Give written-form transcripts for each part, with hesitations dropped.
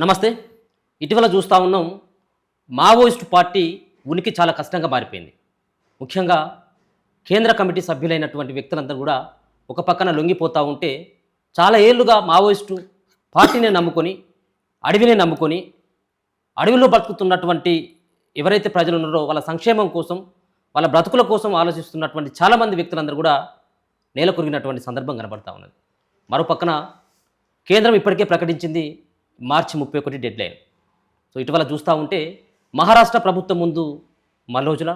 నమస్తే. ఇటీవల చూస్తూ ఉన్నాం, మావోయిస్టు పార్టీ ఉనికి చాలా కష్టంగా మారిపోయింది. ముఖ్యంగా కేంద్ర కమిటీ సభ్యులైనటువంటి వ్యక్తులందరూ కూడా ఒక పక్కన లొంగిపోతూ ఉంటే, చాలా ఏళ్లుగా మావోయిస్టు పార్టీనే నమ్ముకొని, అడవినే నమ్ముకొని, అడవిలో బతుకుతున్నటువంటి ఎవరైతే ప్రజలు ఉన్నారో వాళ్ళ సంక్షేమం కోసం, వాళ్ళ బ్రతుకుల కోసం ఆలోచిస్తున్నటువంటి చాలామంది వ్యక్తులందరూ కూడా నేల కొరిగినటువంటి సందర్భం కనబడతా ఉన్నది. మరోపక్కన కేంద్రం ఇప్పటికే ప్రకటించింది మార్చి 31 డెడ్ లైన్. సో ఇటీవల చూస్తూ ఉంటే మహారాష్ట్ర ప్రభుత్వం ముందు మల్లోజుల,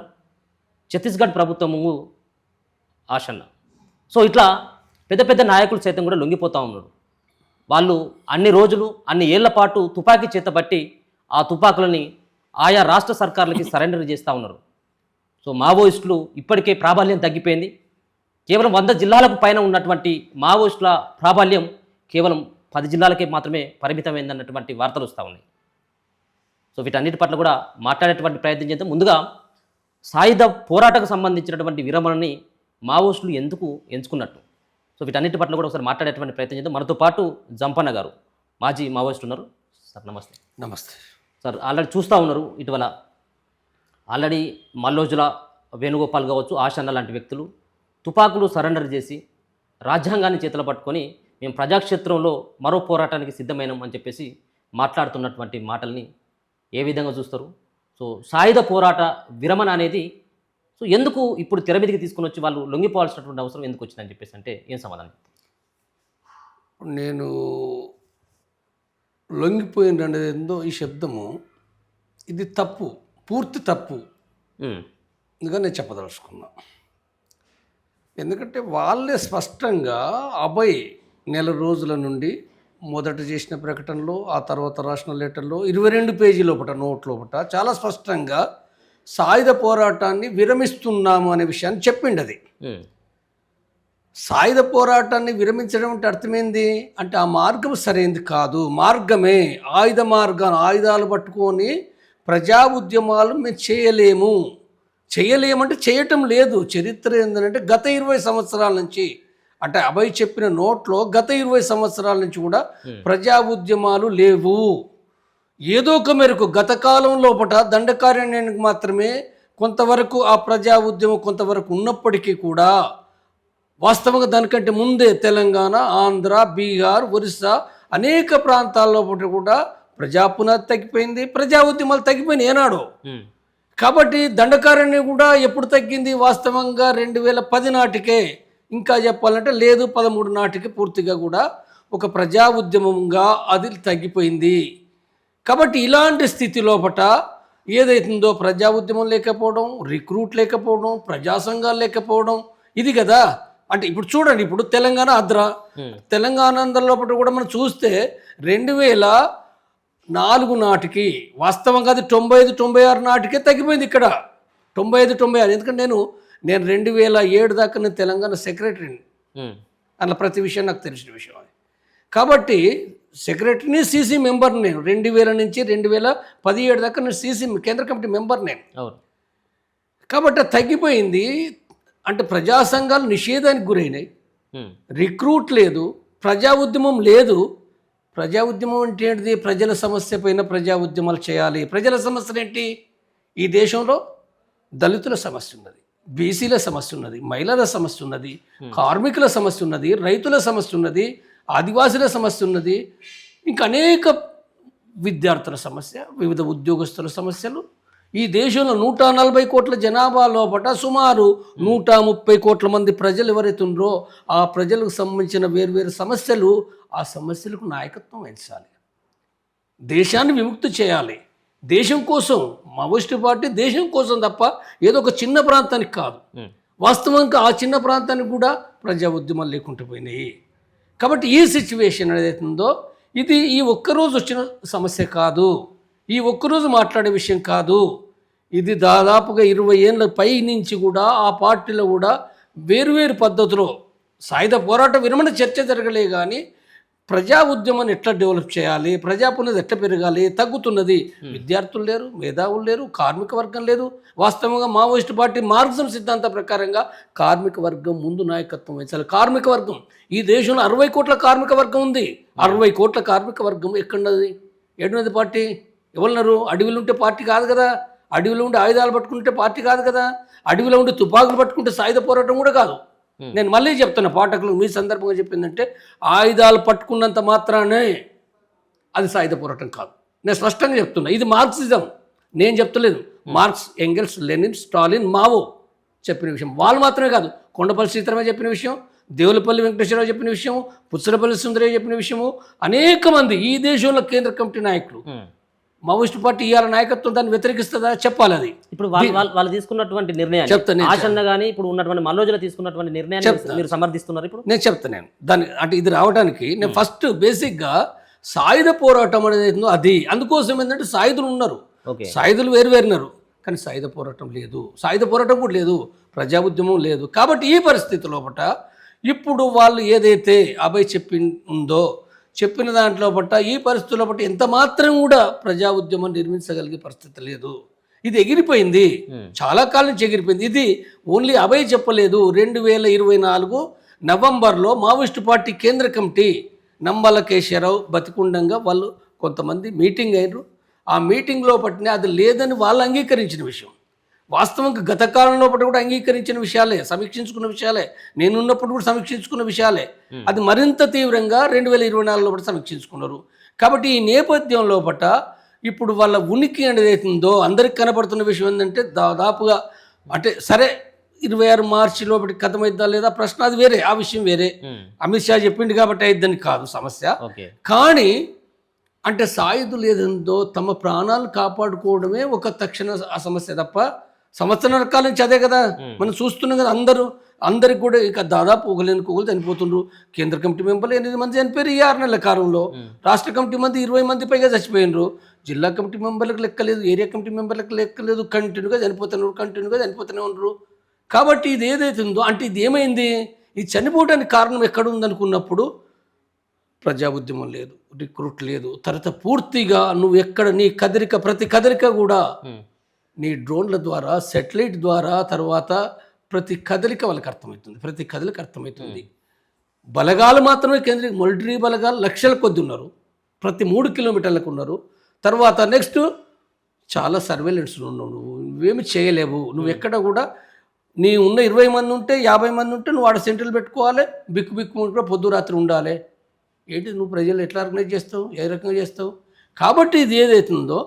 ఛత్తీస్గఢ్ ప్రభుత్వం ముందు ఆషన్న. సో ఇట్లా పెద్ద పెద్ద నాయకులు సైతం కూడా లొంగిపోతూ ఉన్నారు. వాళ్ళు అన్ని రోజులు అన్ని ఏళ్ల పాటు తుపాకీ చేతబట్టి ఆ తుపాకులని ఆయా రాష్ట్ర సర్కార్లకి సరెండర్ చేస్తూ ఉన్నారు. సో మావోయిస్టులు ఇప్పటికే ప్రాబల్యం తగ్గిపోయింది. కేవలం 100 జిల్లాలకు పైన ఉన్నటువంటి మావోయిస్టుల ప్రాబల్యం కేవలం 10 జిల్లాలకే మాత్రమే పరిమితమైందన్నటువంటి వార్తలు వస్తూ ఉన్నాయి. సో వీటన్నిటి పట్ల కూడా మాట్లాడేటువంటి ప్రయత్నం చేద్దాం. ముందుగా సాయుధ పోరాటకు సంబంధించినటువంటి విరమణని మావోయిస్టులు ఎందుకు ఎంచుకున్నట్టు, సో వీటన్నిటి పట్ల కూడా ఒకసారి మాట్లాడేటువంటి ప్రయత్నం చేద్దాం. మనతో పాటు జంపన్న గారు, మాజీ మావోయిస్టు ఉన్నారు. సార్ నమస్తే. నమస్తే సార్. ఆల్రెడీ చూస్తూ ఉన్నారు, ఇటీవల ఆల్రెడీ మల్లోజుల, వేణుగోపాల్ కావచ్చు, ఆషన్న లాంటి వ్యక్తులు తుపాకులు సరెండర్ చేసి రాజ్యాంగాన్ని చేతులు పట్టుకొని మేము ప్రజాక్షేత్రంలో మరో పోరాటానికి సిద్ధమైనాం అని చెప్పేసి మాట్లాడుతున్నటువంటి మాటల్ని ఏ విధంగా చూస్తారు? సో సాయుధ పోరాట విరమణ అనేది సో ఎందుకు ఇప్పుడు తెర మీదకి తీసుకుని వచ్చి వాళ్ళు లొంగిపోవాల్సినటువంటి అవసరం ఎందుకు వచ్చిందని చెప్పేసి అంటే ఏం సమాధానం? నేను లొంగిపోయింది ఏందో ఈ శబ్దము, ఇది తప్పు, పూర్తి తప్పు. ఇంకా నేను చెప్పదలుచుకున్నా. ఎందుకంటే వాళ్ళే స్పష్టంగా అభయ్ నెల రోజుల నుండి మొదట చేసిన ప్రకటనలో, ఆ తర్వాత రాసిన లెటర్లో 22 పేజీ లోపల, నోట్ లోపల చాలా స్పష్టంగా సాయుధ పోరాటాన్ని విరమిస్తున్నాము అనే విషయాన్ని చెప్పిండి. అది సాయుధ పోరాటాన్ని విరమించడం అంటే అర్థమైంది అంటే ఆ మార్గం సరైనది కాదు, మార్గమే ఆయుధాలు పట్టుకొని ప్రజా ఉద్యమాలు మేము చేయలేమంటే చేయటం లేదు. చరిత్ర ఏంటంటే గత 20 సంవత్సరాల నుంచి, అంటే అభయ్ చెప్పిన నోట్లో గత 20 సంవత్సరాల నుంచి కూడా ప్రజా ఉద్యమాలు లేవు. ఏదో ఒక మేరకు గత కాలం లోపల దండకారణ్యానికి మాత్రమే కొంతవరకు ఆ ప్రజా ఉద్యమం కొంతవరకు ఉన్నప్పటికీ కూడా వాస్తవంగా దానికంటే ముందే తెలంగాణ, ఆంధ్ర, బీహార్, ఒరిస్సా అనేక ప్రాంతాల్లో కూడా ప్రజా పునాది తగ్గిపోయింది, ప్రజా ఉద్యమాలు తగ్గిపోయినాయి ఏనాడు. కాబట్టి దండకారణ్యం కూడా ఎప్పుడు తగ్గింది? వాస్తవంగా 2010 నాటికే, ఇంకా చెప్పాలంటే లేదు 13 నాటికి పూర్తిగా కూడా ఒక ప్రజా ఉద్యమంగా అది తగ్గిపోయింది. కాబట్టి ఇలాంటి స్థితి లోపట ఏదైతుందో ప్రజా ఉద్యమం లేకపోవడం, రిక్రూట్ లేకపోవడం, ప్రజా సంఘాలు లేకపోవడం, ఇది కదా. అంటే ఇప్పుడు చూడండి, ఇప్పుడు తెలంగాణ తెలంగాణ లోపల కూడా మనం చూస్తే 2004 నాటికి వాస్తవంగా అది 95-96 నాటికే తగ్గిపోయింది. ఇక్కడ 95-96, ఎందుకంటే నేను 2007 దాకా నేను తెలంగాణ సెక్రటరీని, అలా ప్రతి విషయం నాకు తెలిసిన విషయం అది. కాబట్టి సెక్రటరీని, సీసీ మెంబర్ నేను 2000 నుంచి 2017 దాకా నేను సీసీ కేంద్ర కమిటీ మెంబర్ నేను. కాబట్టి తగ్గిపోయింది. అంటే ప్రజా సంఘాలు నిషేధానికి గురైనాయి, రిక్రూట్ లేదు, ప్రజా ఉద్యమం లేదు. ప్రజా ఉద్యమం అంటే ఏంటిది? ప్రజల సమస్య పైన ప్రజా ఉద్యమాలు చేయాలి. ప్రజల సమస్యలు ఏంటి? ఈ దేశంలో దళితుల సమస్య ఉన్నది, బీసీల సమస్య ఉన్నది, మహిళల సమస్య ఉన్నది, కార్మికుల సమస్య ఉన్నది, రైతుల సమస్య ఉన్నది, ఆదివాసుల సమస్య ఉన్నది, ఇంకా అనేక విద్యార్థుల సమస్య, వివిధ ఉద్యోగస్తుల సమస్యలు. ఈ దేశంలో 140 కోట్ల జనాభా లోపల సుమారు 130 కోట్ల మంది ప్రజలు ఎవరైతే ఉన్నారో ఆ ప్రజలకు సంబంధించిన వేర్వేరు సమస్యలు, ఆ సమస్యలకు నాయకత్వం వహించాలి, దేశాన్ని విముక్తి చేయాలి. దేశం కోసం మావోయిస్టు పార్టీ దేశం కోసం తప్ప ఏదో ఒక చిన్న ప్రాంతానికి కాదు. వాస్తవంగా ఆ చిన్న ప్రాంతానికి కూడా ప్రజా ఉద్యమాలు లేకుండా పోయినాయి. కాబట్టి ఈ సిచ్యువేషన్ ఏదైతుందో ఇది ఈ ఒక్కరోజు వచ్చిన సమస్య కాదు, ఈ ఒక్కరోజు మాట్లాడే విషయం కాదు. ఇది దాదాపుగా 20 ఏళ్ళ పై నుంచి కూడా ఆ పార్టీలో కూడా వేరువేరు పద్ధతిలో సాయుధ పోరాట విరమణ చర్చ జరగలే కానీ ప్రజా ఉద్యమాన్ని ఎట్లా డెవలప్ చేయాలి, ప్రజాపున్నది ఎట్లా పెరగాలి, తగ్గుతున్నది. విద్యార్థులు లేరు, మేధావులు లేరు, కార్మిక వర్గం లేదు. వాస్తవంగా మావోయిస్టు పార్టీ మార్క్సిజం సిద్ధాంత ప్రకారంగా కార్మిక వర్గం ముందు నాయకత్వం వహించాలి. కార్మిక వర్గం, ఈ దేశంలో 60 కోట్ల కార్మిక వర్గం ఉంది. 60 కోట్ల కార్మిక వర్గం ఎక్కడున్నది? ఏడున్నది పార్టీ? ఎవరున్నారు? అడవిలో ఉంటే పార్టీ కాదు కదా, అడవిలో ఉండి ఆయుధాలు పట్టుకుంటే పార్టీ కాదు కదా, అడవిలో ఉండి తుపాకులు పట్టుకుంటే సాయుధ పోరాటం కూడా కాదు. నేను మళ్ళీ చెప్తున్నా పాఠకులు, మీ సందర్భంగా చెప్పిందంటే ఆయుధాలు పట్టుకున్నంత మాత్రానే అది సాయుధ పోరాటం కాదు. నేను స్పష్టంగా చెప్తున్నా, ఇది మార్క్సిజం, నేను చెప్తలేదు. Marx, Engels, Lenin, Stalin, Mao చెప్పిన విషయం. వాళ్ళు మాత్రమే కాదు, కొండపల్లి సీతారామయ్య చెప్పిన విషయం, దేవులపల్లి వెంకటేశ్వరరావు చెప్పిన విషయము, పుచ్చలపల్లి సుందరయ్య చెప్పిన విషయము, అనేక మంది ఈ దేశంలో కేంద్ర కమిటీ నాయకులు, మావోయిస్టు పార్టీ ఇవాళ నాయకత్వం దాన్ని వ్యతిరేకిస్తుందా? చెప్పాలి. అది ఇప్పుడు వాళ్ళు తీసుకున్నటువంటి నిర్ణయాన్ని చెప్తాను. ఆశన్న కానీ ఇప్పుడు ఉన్నటువంటి మల్లోజుల తీసుకున్నటువంటి నిర్ణయాన్ని మీరు సమర్థిస్తున్నారు. ఇప్పుడు నేను చెప్తాను దాన్ని, అంటే ఇది రావడానికి నేను ఫస్ట్ బేసిక్గా సాయుధ పోరాటం అనేది అది, అందుకోసం ఏంటంటే సాయుధులు ఉన్నారు, సాయుధులు వేరున్నారు, కానీ సాయుధ పోరాటం లేదు, సాయుధ పోరాటం కూడా లేదు, ప్రజా ఉద్యమం లేదు. కాబట్టి ఈ పరిస్థితి లోపల ఇప్పుడు వాళ్ళు ఏదైతే అభయ్ ఉందో చెప్పిన దాంట్లో పట్ట ఈ పరిస్థితుల్లో పట్ట ఎంత మాత్రం కూడా ప్రజా ఉద్యమం నిర్మించగలిగే పరిస్థితి లేదు. ఇది ఎగిరిపోయింది, చాలా కాలం నుంచి ఎగిరిపోయింది. ఇది ఓన్లీ అభయ్ చెప్పలేదు. 2024 నవంబర్లో మావోయిస్టు పార్టీ కేంద్ర కమిటీ నంబాల కేశవరావు బతికుండంగా వాళ్ళు కొంతమంది మీటింగ్ అయ్యారు. ఆ మీటింగ్లో పట్టిన అది లేదని వాళ్ళు అంగీకరించిన విషయం, వాస్తవంగా గత కాలంలో పట్ల కూడా అంగీకరించిన విషయాలే, సమీక్షించుకున్న విషయాలే, నేనున్నప్పుడు కూడా సమీక్షించుకున్న విషయాలే. అది మరింత తీవ్రంగా 2024లో కూడా సమీక్షించుకున్నారు. కాబట్టి ఈ నేపథ్యంలో పట్ట ఇప్పుడు వాళ్ళ ఉనికి అనేది అవుతుందో అందరికి కనపడుతున్న విషయం ఏంటంటే దాదాపుగా, అంటే సరే 26 మార్చి లోపలి కథమైద్దా లేదా ప్రశ్న, అది వేరే, ఆ విషయం వేరే. అమిత్ షా చెప్పింది కాబట్టి అయిద్దని కాదు సమస్య. కానీ అంటే సాయుధులు ఏదందో తమ ప్రాణాలు కాపాడుకోవడమే ఒక తక్షణ ఆ సమస్య తప్ప, సంవత్సరాల కాలం నుంచి అదే కదా మనం చూస్తున్నాం కదా. అందరికి కూడా ఇక దాదాపు ఒకరు చనిపోతుండ్రు. కేంద్ర కమిటీ మెంబర్లు 8 మంది చనిపోయారు ఈ 6 నెలల కాలంలో. రాష్ట్ర కమిటీ మంది 20 మంది పైగా చచ్చిపోయినరు. జిల్లా కమిటీ మెంబర్లకు లెక్కలేదు, ఏరియా కమిటీ మెంబర్లకు లెక్కలేదు. కంటిన్యూగా చనిపోతూనే ఉండరు. కాబట్టి ఇది ఏదైతే ఉందో అంటే ఇది ఏమైంది, ఇది చనిపోవడానికి కారణం ఎక్కడ ఉందనుకున్నప్పుడు ప్రజా ఉద్యమం లేదు, రిక్రూట్ లేదు, తర్వాత పూర్తిగా నువ్వు ఎక్కడ నీ కదలిక, ప్రతి కదలిక కూడా నీ డ్రోన్ల ద్వారా, సెటిలైట్ ద్వారా, తర్వాత ప్రతి కదలిక వాళ్ళకి అర్థమవుతుంది. బలగాలు మాత్రమే కేంద్ర మిలిటరీ బలగాలు లక్షల కొద్ది ఉన్నారు, ప్రతి 3 కిలోమీటర్లకు ఉన్నారు. తర్వాత నెక్స్ట్ చాలా సర్వేలెన్స్ ఉన్నావు, నువ్వేమి చేయలేవు. నువ్వు ఎక్కడ కూడా నీ ఉన్న 20 మంది ఉంటే 50 మంది ఉంటే నువ్వు ఆడ సెంటర్లు పెట్టుకోవాలి, బిక్కు కూడా పొద్దు రాత్రి ఉండాలి. ఏంటి నువ్వు ప్రజలు ఎట్లా ఆర్గనైజ్ చేస్తావు, ఏ రకంగా చేస్తావు? కాబట్టి ఇది ఏదైతుందో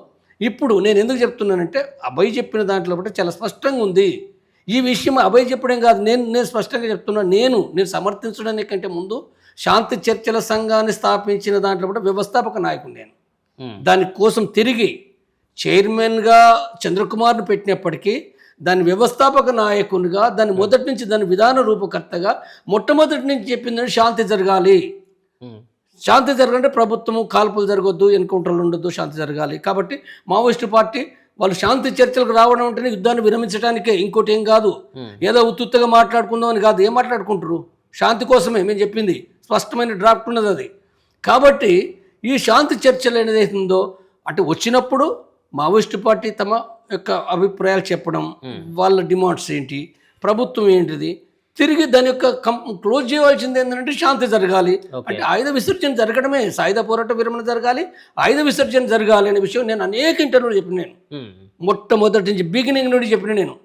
ఇప్పుడు నేను ఎందుకు చెప్తున్నానంటే అభయ్ చెప్పిన దాంట్లో కూడా చాలా స్పష్టంగా ఉంది ఈ విషయం. అభయ్ చెప్పడం కాదు, నేను స్పష్టంగా చెప్తున్నాను. నేను సమర్థించడానికంటే ముందు శాంతి చర్చల సంఘాన్ని స్థాపించిన దాంట్లో కూడా వ్యవస్థాపక నాయకుడు నేను. దానికోసం తిరిగి చైర్మన్గా చంద్రకుమార్ను పెట్టినప్పటికీ దాని వ్యవస్థాపక నాయకునిగా, దాని మొదటి నుంచి దాని విధాన రూపకర్తగా మొట్టమొదటి నుంచి చెప్పిందని శాంతి జరగాలి. శాంతి జరగాలంటే ప్రభుత్వము కాల్పులు జరగొద్దు, ఎన్కౌంటర్లు ఉండొద్దు, శాంతి జరగాలి. కాబట్టి మావోయిస్టు పార్టీ వాళ్ళు శాంతి చర్చలకు రావడం అంటేనే యుద్ధాన్ని విరమించడానికే, ఇంకోటి ఏం కాదు. ఏదో ఉత్తుగా మాట్లాడుకుందాం అని కాదు. ఏం మాట్లాడుకుంటారు? శాంతి కోసమే మేము చెప్పింది, స్పష్టమైన డ్రాఫ్ట్ ఉన్నది అది. కాబట్టి ఈ శాంతి చర్చలు అనేది ఉందో అంటే వచ్చినప్పుడు మావోయిస్టు పార్టీ తమ యొక్క అభిప్రాయాలు చెప్పడం, వాళ్ళ డిమాండ్స్ ఏంటి, ప్రభుత్వం ఏంటిది, తిరిగి దాని యొక్క క్లోజ్ చేయవలసింది ఏంటంటే శాంతి జరగాలి. అంటే ఆయుధ విసర్జన జరగడమే, సాయుధ పోరాట విరమణ జరగాలి, ఆయుధ విసర్జన జరగాలి అనే విషయం నేను అనేక ఇంటర్వ్యూలు చెప్పిన, నేను మొట్టమొదటి నుంచి బిగినింగ్ నుండి చెప్పిన నేను.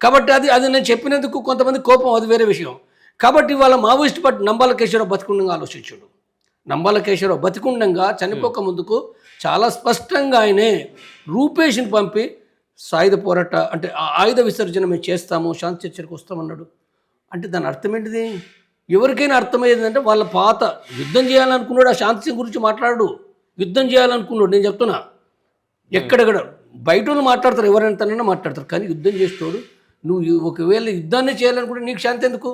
కాబట్టి అది నేను చెప్పినందుకు కొంతమంది కోపం, అది వేరే విషయం. కాబట్టి వాళ్ళ మావోయిస్ట్ పార్టీ నంబాల కేశవరావు బతికుండంగా ఆలోచించాడు. నంబాల కేశవరావు బతికుండంగా చనిపోక ముందుకు చాలా స్పష్టంగా ఆయనే రూపేష్ని పంపి సాయుధ పోరాట అంటే ఆయుధ విసర్జన మేము చేస్తాము, శాంతి చర్చలకు వస్తామన్నాడు. అంటే దాని అర్థం ఏంటిది? ఎవరికైనా అర్థమయ్యేదంటే వాళ్ళ పాత యుద్ధం చేయాలనుకున్నాడు, ఆ శాంతి గురించి మాట్లాడు, యుద్ధం చేయాలనుకున్నాడు. నేను చెప్తున్నా, ఎక్కడెక్కడ బయట వాళ్ళు మాట్లాడతారు, ఎవరైనా మాట్లాడతారు, కానీ యుద్ధం చేస్తాడు. నువ్వు ఒకవేళ యుద్ధాన్ని చేయాలనుకుంటే నీకు శాంతి ఎందుకు?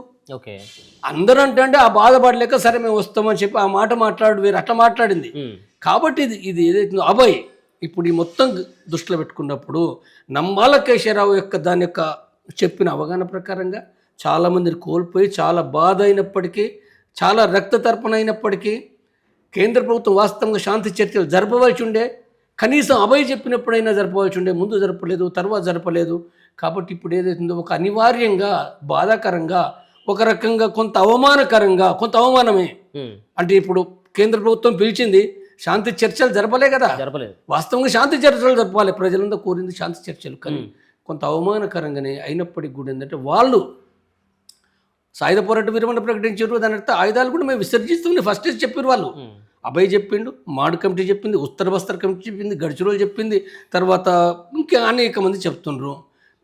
అందరూ అంటే ఆ బాధపడలేక సరే మేము వస్తామని చెప్పి ఆ మాట మాట్లాడు, వేరు అట్లా మాట్లాడింది. కాబట్టి ఇది ఏదైతే అభయ్ ఇప్పుడు ఈ మొత్తం దృష్టిలో పెట్టుకున్నప్పుడు నంబాల కేశవరావు యొక్క దాని యొక్క చెప్పిన అవగాహన ప్రకారంగా చాలామందిని కోల్పోయి చాలా బాధ అయినప్పటికీ, చాలా రక్తతర్పణ అయినప్పటికీ కేంద్ర ప్రభుత్వం వాస్తవంగా శాంతి చర్చలు జరపవలసి ఉండే, కనీసం అభయ్ చెప్పినప్పుడైనా జరపవలసి ఉండే, ముందు జరపలేదు, తర్వాత జరపలేదు. కాబట్టి ఇప్పుడు ఏదైతుందో ఒక అనివార్యంగా, బాధాకరంగా, ఒక రకంగా కొంత అవమానకరంగా, కొంత అవమానమే. అంటే ఇప్పుడు కేంద్ర ప్రభుత్వం పిలిచింది, శాంతి చర్చలు జరపలే కదా. జరపలేదు. వాస్తవంగా శాంతి చర్చలు జరపాలి, ప్రజలంతా కోరింది శాంతి చర్చలు. కానీ కొంత అవమానకరంగానే అయినప్పటికీ కూడా ఏంటంటే వాళ్ళు సాయుధ పోరాట విరమణ ప్రకటించారు. దాని అర్థం ఆయుధాలు కూడా మేము విసర్జిస్తామని ఫస్ట్ చెప్పారు వాళ్ళు. అభయ్ చెప్పిండు, మాడు కమిటీ చెప్పింది, ఉత్తర బస్తర్ కమిటీ చెప్పింది, గడ్చిరోలు చెప్పింది, తర్వాత ఇంకా అనేక మంది చెప్తుండ్రు.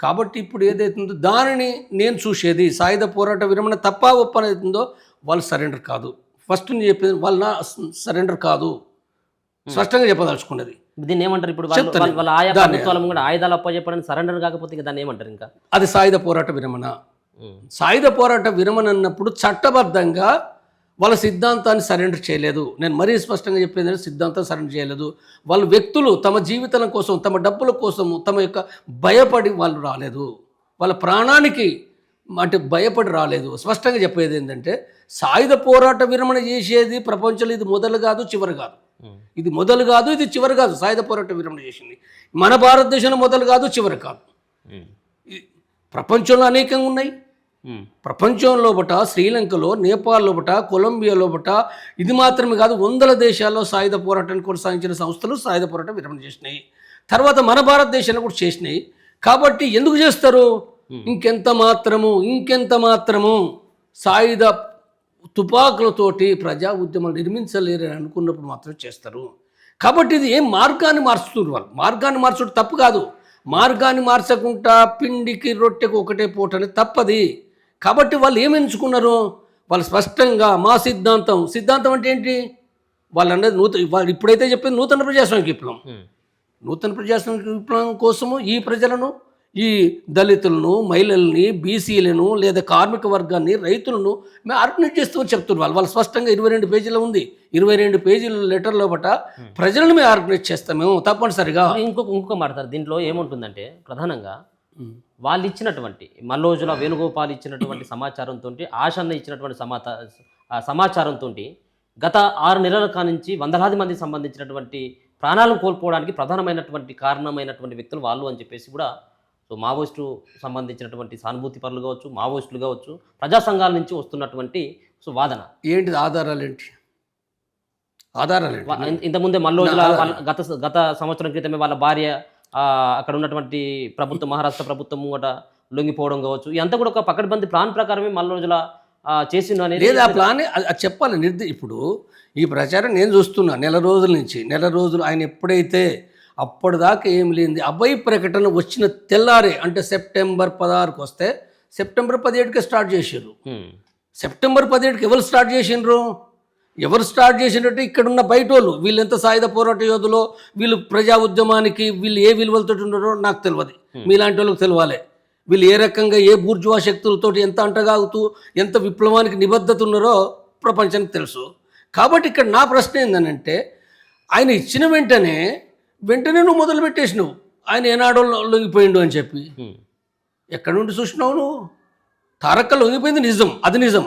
కాబట్టి ఇప్పుడు ఏదైతుందో దానిని నేను చూసేది సాయుధ పోరాట విరమణ తప్ప ఒప్పని అవుతుందో వాళ్ళు సరెండర్ కాదు. ఫస్ట్ నేను చెప్పింది వాళ్ళ సరెండర్ కాదు, స్పష్టంగా చెప్పదలుచుకున్నది. దీన్ని ఏమంటారు ఇప్పుడు వాళ్ళ ఆయా ప్రభుత్వాలు కూడా ఆయుధాలు అప్పచెప్పడానికి సరెండర్ కాకపోతే ఇంకా దాన్ని ఏమంటారు? ఇంకా అది సాయుధ పోరాట విరమణ. సాయుధ పోరాట విరమణ అన్నప్పుడు చట్టబద్ధంగా వాళ్ళ సిద్ధాంతాన్ని సరెండర్ చేయలేదు. నేను మరీ స్పష్టంగా చెప్పేది సిద్ధాంతం సరెండర్ చేయలేదు. వాళ్ళ వ్యక్తులు తమ జీవితాల కోసం, తమ డబ్బుల కోసము, తమ యొక్క భయపడి వాళ్ళు రాలేదు. వాళ్ళ ప్రాణానికి అంటే భయపడి రాలేదు. స్పష్టంగా చెప్పేది ఏంటంటే సాయుధ పోరాట విరమణ చేసేది ప్రపంచంలో ఇది మొదలు కాదు, చివరి కాదు. ఇది మొదలు కాదు, ఇది చివరి కాదు. సాయుధ పోరాట విరమణ చేసింది మన భారతదేశంలో మొదలు కాదు, చివరి కాదు. ప్రపంచంలో అనేకంగా ఉన్నాయి. ప్రపంచం లోపట, శ్రీలంకలో, నేపాల్ లోపట, కొలంబియా లోపట ఇది మాత్రమే కాదు, వందల దేశాల్లో సాయుధ పోరాటాన్ని కొనసాగించిన సంస్థలు సాయుధ పోరాటం విరమణ చేసినాయి. తర్వాత మన భారతదేశంలో కూడా చేసినాయి. కాబట్టి ఎందుకు చేస్తారు? ఇంకెంత మాత్రము సాయుధ తుపాకులతోటి ప్రజా ఉద్యమాలు నిర్మించలేరని అనుకున్నప్పుడు మాత్రం చేస్తారు. కాబట్టి ఇది ఏం మార్గాన్ని మార్చుతున్నారు వాళ్ళు. మార్గాన్ని మార్చడం తప్పు కాదు. మార్గాన్ని మార్చకుండా పిండికి రొట్టెకు ఒకటే పోటని తప్పది. కాబట్టి వాళ్ళు ఏమి ఎంచుకున్నారు? వాళ్ళు స్పష్టంగా మా సిద్ధాంతం అంటే ఏంటి? వాళ్ళు అనేది వాళ్ళు ఇప్పుడైతే చెప్పింది నూతన ప్రజాస్వామిక విప్లవం. నూతన ప్రజాస్వామిక విప్లవం కోసము ఈ ప్రజలను, ఈ దళితులను, మహిళల్ని, బీసీలను లేదా కార్మిక వర్గాన్ని, రైతులను మేము ఆర్గనైజ్ చేస్తామని చెప్తున్నారు వాళ్ళు స్పష్టంగా 22 పేజీలో ఉంది. 22 పేజీల లెటర్లో బట్ట ప్రజలను మేము ఆర్గనైజ్ చేస్తాము తప్పనిసరిగా. ఇంకొక మాట సార్, దీంట్లో ఏముంటుందంటే ప్రధానంగా వాళ్ళు ఇచ్చినటువంటి మల్లోజుల వేణుగోపాల్ ఇచ్చినటువంటి సమాచారంతో, ఆశన్న ఇచ్చినటువంటి సమాచారంతో గత 6 నెలల కానించి వందలాది మంది సంబంధించినటువంటి ప్రాణాలను కోల్పోవడానికి ప్రధానమైనటువంటి కారణమైనటువంటి వ్యక్తులు వాళ్ళు అని చెప్పేసి కూడా సో మావోయిస్టు సంబంధించినటువంటి సానుభూతి పరులు కావచ్చు, మావోయిస్టులు కావచ్చు, ప్రజా సంఘాల నుంచి వస్తున్నటువంటి సో వాదన ఏంటిది? ఆధారాలేంటి? ఇంతకుముందే మల్లోజుల గత సంవత్సరం క్రితమే వాళ్ళ భార్య అక్కడ ఉన్నటువంటి ప్రభుత్వం, మహారాష్ట్ర ప్రభుత్వం కూడా లొంగిపోవడం కావచ్చు, ఇదంతా కూడా ఒక పకడ్బందీ ప్లాన్ ప్రకారమే మల్లోజుల చేసిండు అనేది లేదు. ఆ ప్లాన్ చెప్పాలి. ఇప్పుడు ఈ ప్రచారం నేను చూస్తున్నా నెల రోజులు ఆయన ఎప్పుడైతే అప్పటిదాకా ఏం లేనిది అభయ్ ప్రకటన వచ్చిన తెల్లారే అంటే సెప్టెంబర్ 16కి వస్తే సెప్టెంబర్ 17కి స్టార్ట్ చేసారు. సెప్టెంబర్ 17కి ఎవరు స్టార్ట్ చేసినట్టు ఇక్కడున్న బయట వాళ్ళు, వీళ్ళు ఎంత సాయుధ పోరాట యోధులో, వీళ్ళు ప్రజా ఉద్యమానికి వీళ్ళు ఏ విలువలతో ఉన్నారో నాకు తెలియదు, మీలాంటి వాళ్ళకి తెలియాలి. వీళ్ళు ఏ రకంగా ఏ బూర్జువా శక్తులతో ఎంత అంటగాగుతూ ఎంత విప్లవానికి నిబద్ధత ఉన్నారో ప్రపంచానికి తెలుసు. కాబట్టి ఇక్కడ నా ప్రశ్న ఏంటంటే ఆయన ఇచ్చిన వెంటనే నువ్వు మొదలు పెట్టేసినావు ఆయన ఏనాడో లొంగిపోయిండు అని చెప్పి. ఎక్కడి నుండి చూసినావు నువ్వు? తారక్క లొంగిపోయింది నిజం, అది నిజం.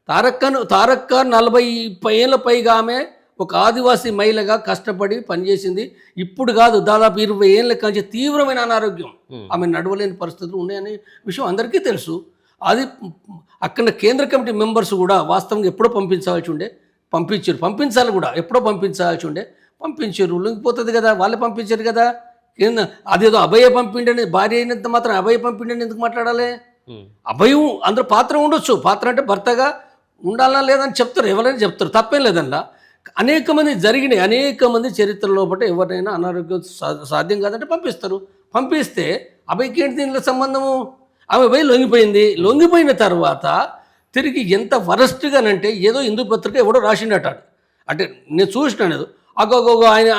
తారక్క 40 ఏళ్ళ పైగా ఆమె ఒక ఆదివాసీ మహిళగా కష్టపడి పనిచేసింది. ఇప్పుడు కాదు, దాదాపు 20 ఏళ్ళ కంటే తీవ్రమైన అనారోగ్యం, ఆమె నడవలేని పరిస్థితులు ఉన్నాయనే విషయం అందరికీ తెలుసు. అది అక్కడ కేంద్ర కమిటీ మెంబర్స్ కూడా వాస్తవంగా ఎప్పుడో పంపించారు కూడా, ఎప్పుడో పంపించారు. లొంగిపోతుంది కదా, వాళ్ళే పంపించారు కదా. అదేదో అభయ పంపిండని, భార్య అయినంత మాత్రం అభయ పంపిండని ఎందుకు మాట్లాడాలి? అభయం అందరూ పాత్ర ఉండొచ్చు, పాత్ర అంటే భర్తగా ఉండాలా లేదని చెప్తారు, ఎవరైనా చెప్తారు, తప్పేం లేదన్నా. అనేక మంది చరిత్రలో బట్టి ఎవరైనా అనారోగ్యం సాధ్యం కాదంటే పంపిస్తే అభయకి ఏంటి దీనిలో సంబంధము? ఆమె పోయి లొంగిపోయిన తర్వాత తిరిగి ఎంత వరస్ట్గానంటే ఏదో హిందూ పత్రిక ఎవడో రాసిండట. అంటే నేను చూసినాను,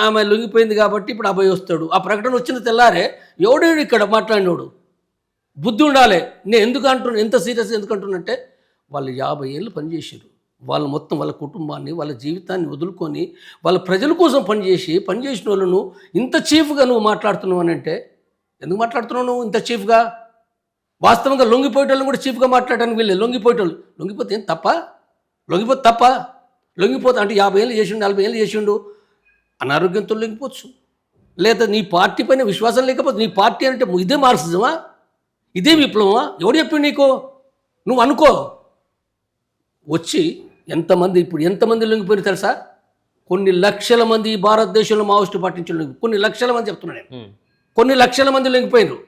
ఆమె లొంగిపోయింది కాబట్టి ఇప్పుడు అభయ్ వస్తాడు. ఆ ప్రకటన వచ్చిన తెల్లారే ఎవడేడు ఇక్కడ మాట్లాడినోడు బుద్ధి ఉండాలి. నేను ఎంత సీరియస్ ఎందుకు అంటున్నంటే వాళ్ళు 50 ఏళ్ళు పనిచేసారు. వాళ్ళు మొత్తం వాళ్ళ కుటుంబాన్ని, వాళ్ళ జీవితాన్ని వదులుకొని వాళ్ళ ప్రజల కోసం పనిచేసిన వాళ్ళను ఇంత చీఫ్గా నువ్వు మాట్లాడుతున్నావు అని అంటే ఎందుకు మాట్లాడుతున్నావు నువ్వు ఇంత చీఫ్గా? వాస్తవంగా లొంగిపోయేటోళ్ళని కూడా చీఫ్గా మాట్లాడడానికి వీళ్ళే. లొంగిపోతే ఏం తప్ప? లొంగిపోతే అంటే 50 ఏళ్ళు చేసిండు, 40 ఏళ్ళు చేసిండు, అనారోగ్యంతో లొంగిపోవచ్చు. లేదా నీ పార్టీ పైన విశ్వాసం లేకపోతే, నీ పార్టీ అంటే ఇదే మార్క్సిజమా, ఇదే విప్లవమా? ఎవడు చెప్పిండు నీకు? నువ్వు అనుకో. వచ్చి ఎంతమంది లొంగిపోయిన తెలుసా? కొన్ని లక్షల మంది ఈ భారతదేశంలో మావోయిస్టు పార్టీ నుంచి కొన్ని లక్షల మంది చెప్తున్నాను నేను, కొన్ని లక్షల మంది లొంగిపోయినారు.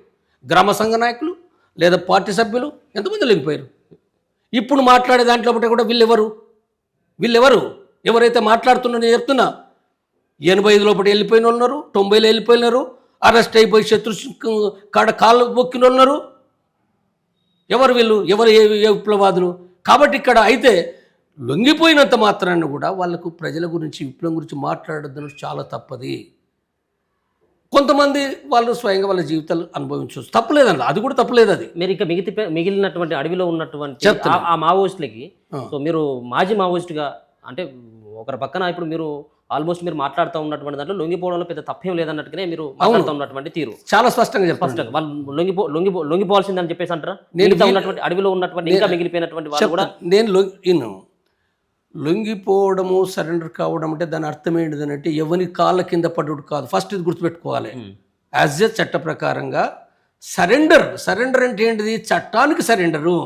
గ్రామ సంఘ నాయకులు లేదా పార్టీ సభ్యులు ఎంతమంది లొంగిపోయారు. ఇప్పుడు మాట్లాడే దాంట్లో ఒకటి కూడా వీళ్ళెవరు ఎవరైతే మాట్లాడుతున్నారో చెప్తున్నా, 85 లోపల వెళ్ళిపోయిన వాళ్ళు ఉన్నారు, 90లో వెళ్ళిపోయినారు, అరెస్ట్ అయిపోయి శత్రు కాడ కాళ్ళు మొక్కిన ఉన్నారు. ఎవరు వీళ్ళు? ఎవరు ఏ విప్లవాదులు? కాబట్టి ఇక్కడ అయితే లొంగిపోయినంత మాత్రాన్ని కూడా వాళ్ళకు ప్రజల గురించి విప్లవం గురించి మాట్లాడద్దని చాలా తప్పది. కొంతమంది వాళ్ళు స్వయంగా వాళ్ళ జీవితాలు అనుభవించవచ్చు, తప్పలేదండి, అది కూడా తప్పలేదు. అది మీరు ఇంకా మిగిలినటువంటి అడవిలో ఉన్నటువంటి ఆ మావోయిస్టులకి, సో మీరు మాజీ మావోయిస్టుగా అంటే ఒకరి పక్కన ఇప్పుడు మీరు ఆల్మోస్ట్ మీరు మాట్లాడుతూ ఉన్నటువంటి దాంట్లో లొంగిపోవడంలో పెద్ద తప్పేం లేదన్నట్టుగానే మీరు మాట్లాడుతూ ఉన్నటువంటి తీరు చాలా స్పష్టంగా చెప్తాను. స్పష్టంగా వాళ్ళు లొంగిపోవాల్సిందని చెప్పేసి అంటారా? మిగతా ఉన్నటువంటి అడవిలో ఉన్నటువంటి ఇంకా మిగిలిపోయినటువంటి వాళ్ళు కూడా నేను లొంగిపోవడము సరెండర్ కావడం అంటే దాని అర్థం ఏంటిదంటే ఎవరి కాళ్ళ కింద పడ్డడు కాదు. ఫస్ట్ ఇది గుర్తుపెట్టుకోవాలి. యాజ్ ఎ చట్ట ప్రకారంగా సరెండర్ అంటే ఏంటిది? చట్టానికి సరెండరు.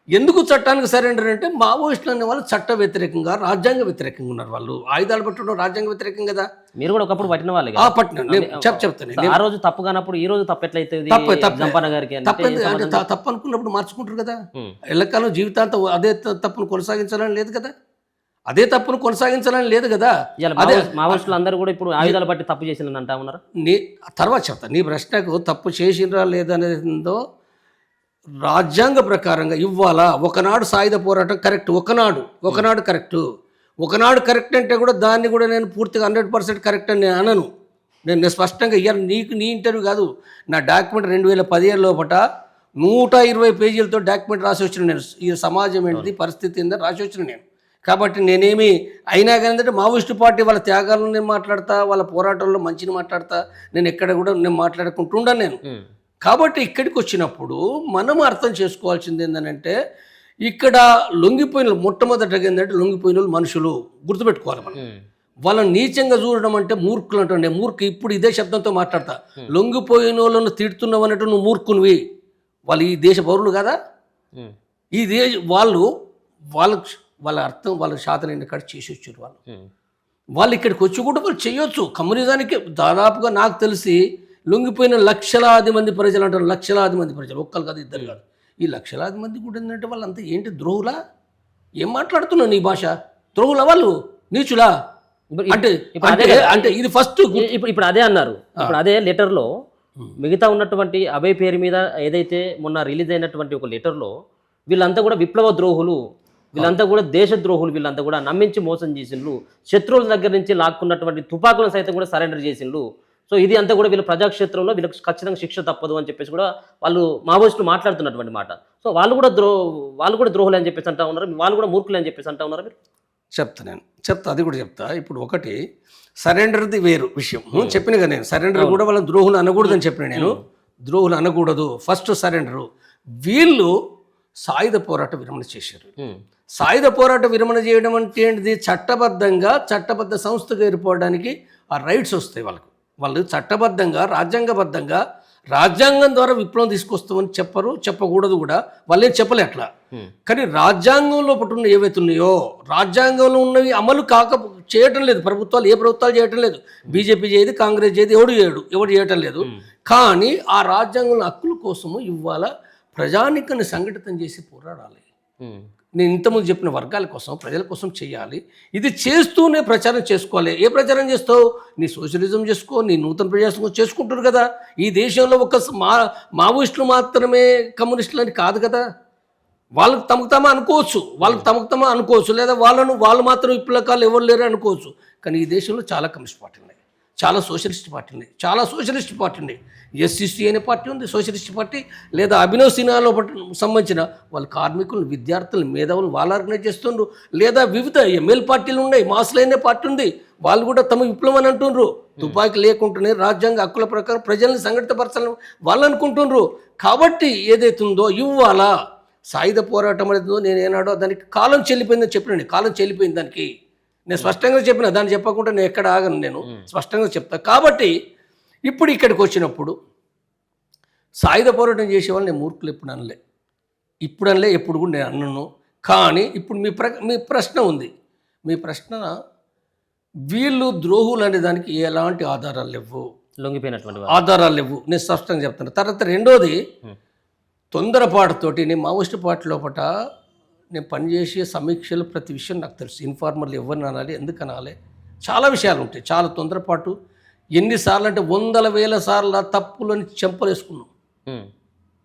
ఎందుకు చట్టానికి సరెండర్ అంటే మావోయిస్టులు అనే వాళ్ళు చట్ట వ్యతిరేకంగా రాజ్యాంగ వ్యతిరేకంగా ఉన్నారు. వాళ్ళు ఆయుధాలు పట్టడం రాజ్యాంగ వ్యతిరేకం కదా. మీరు కూడా ఒకప్పుడు పట్టిన వాళ్ళు చెప్తాను. ఆ రోజు తప్పు కానప్పుడు ఈ రోజు తప్పు ఎట్లయితే తప్పు అనుకున్నప్పుడు మార్చుకుంటారు కదా. ఎల్లకాలం జీవితాంతం అదే తప్పును కొనసాగించాలని లేదు కదా. అదే మావోయిస్టులు అందరూ కూడా ఇప్పుడు ఆయుధాలు బట్టి తప్పు చేసిందని అంటా ఉన్నారు. తర్వాత చెప్తా. నీ ప్రశ్నకు తప్పు చేసినరా లేదనేదో రాజ్యాంగ ప్రకారంగా ఇవ్వాలా. ఒకనాడు సాయుధ పోరాటం కరెక్ట్, ఒకనాడు కరెక్ట్ అంటే కూడా దాన్ని కూడా నేను పూర్తిగా 100% కరెక్ట్ అని నేను అనను. నేను స్పష్టంగా ఇయ్యాను. నీ ఇంటర్వ్యూ కాదు, నా డాక్యుమెంట్ 2017 లోపల 120 పేజీలతో డాక్యుమెంట్ రాసి వచ్చిన నేను. ఈ సమాజం ఏంటిది, పరిస్థితి ఏందని రాసి వచ్చిన నేను. కాబట్టి నేనేమి అయినా కానీ ఏంటంటే మావోయిస్టు పార్టీ వాళ్ళ త్యాగాలను నేను మాట్లాడతా, వాళ్ళ పోరాటంలో మంచిని మాట్లాడతా, నేను ఎక్కడ కూడా నేను మాట్లాడుకుంటుండను నేను. కాబట్టి ఇక్కడికి వచ్చినప్పుడు మనం అర్థం చేసుకోవాల్సింది ఏంటంటే ఇక్కడ మొట్టమొదటిగా ఏంటంటే లొంగిపోయిన వాళ్ళు మనుషులు గుర్తుపెట్టుకోవాలి. మనం వాళ్ళని నీచంగా చూడడం అంటే మూర్ఖులు అంటే ఇప్పుడు ఇదే శబ్దంతో మాట్లాడతా. లొంగిపోయిన వాళ్ళను తిడుతున్నావు అన్నట్టు నువ్వు మూర్ఖునివి. వాళ్ళు ఈ దేశ పౌరులు కదా. ఈ వాళ్ళ అర్థం వాళ్ళ శాతం కాడ చేసి వచ్చారు. వాళ్ళు ఇక్కడికి వచ్చి కూడా వాళ్ళు చేయొచ్చు. కమ్యూనిజానికి దాదాపుగా నాకు తెలిసి లొంగిపోయిన లక్షలాది మంది ప్రజలు అంటారు. లక్షలాది మంది ప్రజలు, ఒక్కరు కాదు, ఇద్దరు కాదు. ఈ లక్షలాది మంది కూడా ఏంటంటే వాళ్ళంతా ఏంటి, ద్రోహులా? ఏం మాట్లాడుతున్నావు? నీ భాష ద్రోహులా? వాళ్ళు నీచులా? అంటే ఇది ఫస్ట్ ఇప్పుడు అదే అన్నారు. ఇప్పుడు అదే లెటర్లో మిగతా ఉన్నటువంటి అభయ్ పేరు మీద ఏదైతే మొన్న రిలీజ్ అయినటువంటి ఒక లెటర్లో వీళ్ళంతా కూడా విప్లవ ద్రోహులు, వీళ్ళంతా కూడా దేశద్రోహులు, వీళ్ళంతా కూడా నమ్మించి మోసం చేసిండ్రు, శత్రువుల దగ్గర నుంచి లాక్కున్నటువంటి తుపాకులను సైతం కూడా సరెండర్ చేసిండ్రు. సో ఇది అంతా కూడా వీళ్ళ ప్రజాక్షేత్రంలో వీళ్ళకి ఖచ్చితంగా శిక్ష తప్పదు అని చెప్పేసి కూడా వాళ్ళు మావోయిస్టులు మాట్లాడుతున్నటువంటి మాట. సో వాళ్ళు కూడా ద్రోహులు అని చెప్పేసి అంటా ఉన్నారు, వాళ్ళు కూడా మూర్ఖులు అని చెప్పేసి అంటా ఉన్నారు. మీరు చెప్తా అది కూడా చెప్తా. ఇప్పుడు ఒకటి సరెండర్ది వేరు విషయం చెప్పిన కదా నేను. సరెండర్ కూడా వాళ్ళ ద్రోహులు అనకూడదు అని చెప్పిన నేను. ద్రోహులు అనకూడదు, ఫస్ట్ సరెండరు. వీళ్ళు సాయుధ పోరాట విరమణ చేశారు. సాయుధ పోరాట విరమణ చేయడం అంటే ఏంటిది? చట్టబద్ధ సంస్థగా ఏర్పడడానికి ఆ రైట్స్ వస్తాయి వాళ్ళకు. వాళ్ళు చట్టబద్ధంగా రాజ్యాంగబద్ధంగా రాజ్యాంగం ద్వారా విప్లవం తీసుకొస్తామని చెప్పకూడదు కూడా. వాళ్ళేం చెప్పలే అట్లా. కానీ రాజ్యాంగంలో పట్టున్న ఏవైతే ఉన్నాయో రాజ్యాంగంలో ఉన్నవి అమలు చేయటం లేదు ప్రభుత్వాలు. ఏ ప్రభుత్వాలు చేయటం లేదు. బీజేపీ చేయదు, కాంగ్రెస్ చేయదు, ఎవడు చేయటం లేదు. కానీ ఆ రాజ్యాంగంలో హక్కుల కోసము ఇవాళ ప్రజానికాన్ని సంఘటితం చేసి పోరాడాలి. నేను ఇంతకుముందు చెప్పిన వర్గాల కోసం, ప్రజల కోసం చేయాలి. ఇది చేస్తూనే ప్రచారం చేసుకోవాలి. ఏ ప్రచారం చేస్తావు? నీ సోషలిజం చేసుకో, నీ నూతన ప్రజాస్వామ్యం చేసుకుంటారు కదా. ఈ దేశంలో ఒక మావోయిస్టులు మాత్రమే కమ్యూనిస్టులు అని కాదు కదా. వాళ్ళకి తమకు తమ అనుకోవచ్చు, లేదా వాళ్ళు మాత్రం విప్లవకాలు ఎవరు లేరు అనుకోవచ్చు. కానీ ఈ దేశంలో చాలా కమ్యూనిస్ట్ పార్టీలు ఉన్నాయి, చాలా సోషలిస్ట్ పార్టీ ఉన్నాయి. ఎస్సీసీ అనే పార్టీ ఉంది, సోషలిస్ట్ పార్టీ. లేదా అభినవ్ సిన్హాలో సంబంధించిన వాళ్ళ కార్మికులు, విద్యార్థులు, మేధావులు వాళ్ళు ఆర్గనైజ్ చేస్తుండ్రు. లేదా వివిధ ఎంఎల్ పార్టీలు ఉన్నాయి, మాస్లైన పార్టీ ఉంది. వాళ్ళు కూడా తమ విప్లవం అని అంటుండ్రు. తుపాకీ లేకుండానే రాజ్యాంగ హక్కుల ప్రకారం ప్రజల్ని సంఘటితపరచాలని వాళ్ళు అనుకుంటుండ్రు. కాబట్టి ఏదైతుందో ఇవ్వాలా సాయుధ పోరాటం అనేది నేను ఏనాడో దానికి కాలం చెల్లిపోయిందని చెప్పినండి. కాలం చెల్లిపోయింది దానికి. నేను స్పష్టంగా చెప్పిన, దాన్ని చెప్పకుండా నేను ఎక్కడ ఆగను. నేను స్పష్టంగా చెప్తా. కాబట్టి ఇప్పుడు ఇక్కడికి వచ్చినప్పుడు సాయుధ పోరాటం చేసేవాళ్ళు నేను మూర్ఖులు ఎప్పుడు అనలే, ఎప్పుడు కూడా నేను అన్నాను. కానీ ఇప్పుడు మీ ప్రశ్న ఉంది. మీ ప్రశ్న వీళ్ళు ద్రోహులు అనే దానికి ఎలాంటి ఆధారాలు లేవు, లొంగిపోయినటువంటి వారు. ఆధారాలు లేవు. నేను స్పష్టంగా చెప్తాను. తర్వాత రెండోది, ఉమ్, తొందరపాటుతోటి నేను మావోయిస్ట్ పార్టీ లోపల నేను పనిచేసే సమీక్షలు ప్రతి విషయం నాకు తెలుసు. ఇన్ఫార్మర్లు ఎవరిని అనాలి, ఎందుకు అనాలి, చాలా విషయాలు ఉంటాయి. చాలా తొందరపాటు. ఎన్నిసార్లు అంటే వందల వేల సార్లు తప్పులని చెంపలేసుకున్నాం. ఉమ్,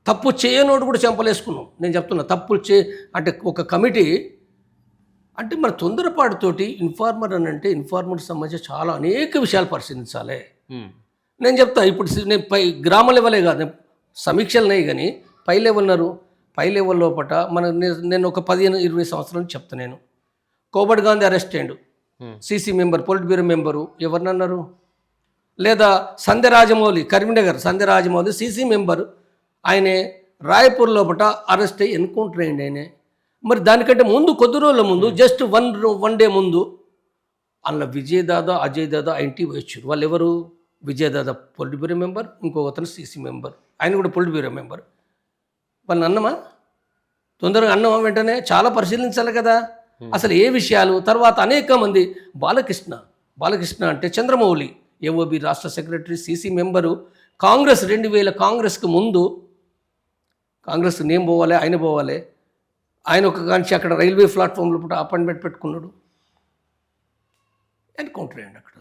తప్పు చేయనోడు కూడా చెంపలేసుకున్నాం. నేను చెప్తున్నా, తప్పులు అంటే ఒక కమిటీ అంటే మన తొందరపాటుతోటి ఇన్ఫార్మర్ అని అంటే ఇన్ఫార్మర్కి సంబంధించి చాలా అనేక విషయాలు పరిశీలించాలి. ఉమ్, నేను చెప్తా, ఇప్పుడు నేను గ్రామ లెవెలే కాదు, నేను సమీక్షలున్నాయి కానీ పై లెవెల్ లోపల నేను ఒక 15-20 సంవత్సరాల నుంచి చెప్తాను. నేను కోబడ్ గాంధీ అరెస్ట్ అయ్యాడు, CC member, politburo member, ఎవరినన్నారు? లేదా సంధ్య రాజమౌళి, కరీంనగర్ సంధ్య రాజమౌళి సీసీ మెంబరు, ఆయనే రాయపూర్ లోపల అరెస్ట్ అయ్యి ఎన్కౌంటర్ అయ్యింది ఆయనే. మరి దానికంటే ముందు కొద్ది రోజుల ముందు, జస్ట్ వన్ డే ముందు అందులో విజయదాదా, అజయ్ దాదా ఇంటికి వచ్చారు. వాళ్ళు ఎవరు? విజయదాదా పొలిట్ బ్యూరో మెంబర్, ఇంకో అతను సీసీ మెంబర్, ఆయన కూడా పొలిట్ బ్యూరో మెంబర్. వాళ్ళని అన్నమా? తొందరగా అన్నమా? వెంటనే చాలా పరిశీలించాలి కదా అసలు ఏ విషయాలు. తర్వాత అనేక మంది, బాలకృష్ణ అంటే చంద్రమౌళి, ఏఓబి రాష్ట్ర సెక్రటరీ, సీసీ మెంబరు, కాంగ్రెస్ 2000 కాంగ్రెస్కి ముందు, కాంగ్రెస్ నేను పోవాలి, ఆయన పోవాలి, ఆయన ఒక కాంచి అక్కడ రైల్వే ప్లాట్ఫామ్లో అపాయింట్మెంట్ పెట్టుకున్నాడు, ఎన్కౌంటర్ అయ్యండి అక్కడ.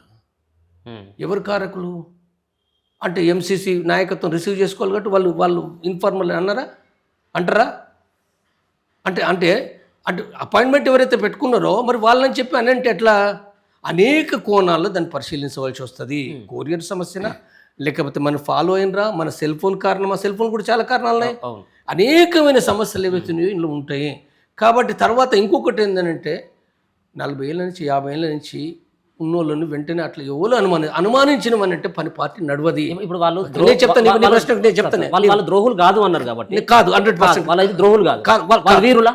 ఎవరు కారకులు అంటే ఎంసీసీ నాయకత్వం రిసీవ్ చేసుకోవాలి కాబట్టి వాళ్ళు ఇన్ఫార్మల్ అంటారా? అంటే అపాయింట్మెంట్ ఎవరైతే పెట్టుకున్నారో మరి వాళ్ళని చెప్పి అని అంటే ఎట్లా? అనేక కోణాల్లో దాన్ని పరిశీలించవలసి వస్తుంది. కొరియర్ సమస్యనా, లేకపోతే మనం ఫాలో అయినరా, మన సెల్ ఫోన్ కారణమా? సెల్ ఫోన్ కూడా చాలా కారణాలు ఉన్నాయి. అనేకమైన సమస్యలు ఏవైతున్నాయో ఇందులో ఉంటాయి. కాబట్టి తర్వాత ఇంకొకటి ఏంటంటే 40 ఏళ్ళ నుంచి 50 ఏళ్ళ నుంచి ఉన్నోళ్ళని వెంటనే అట్లా ఎవరు అనుమానించిన అంటే పని పార్టీ నడవది. ఇప్పుడు వాళ్ళు చెప్తాను వాళ్ళు ద్రోహులు కాదు అన్నారు కాబట్టి కాదు, 100% వాళ్ళ ద్రోహులు కాదు, వాళ్ళ వీరులా?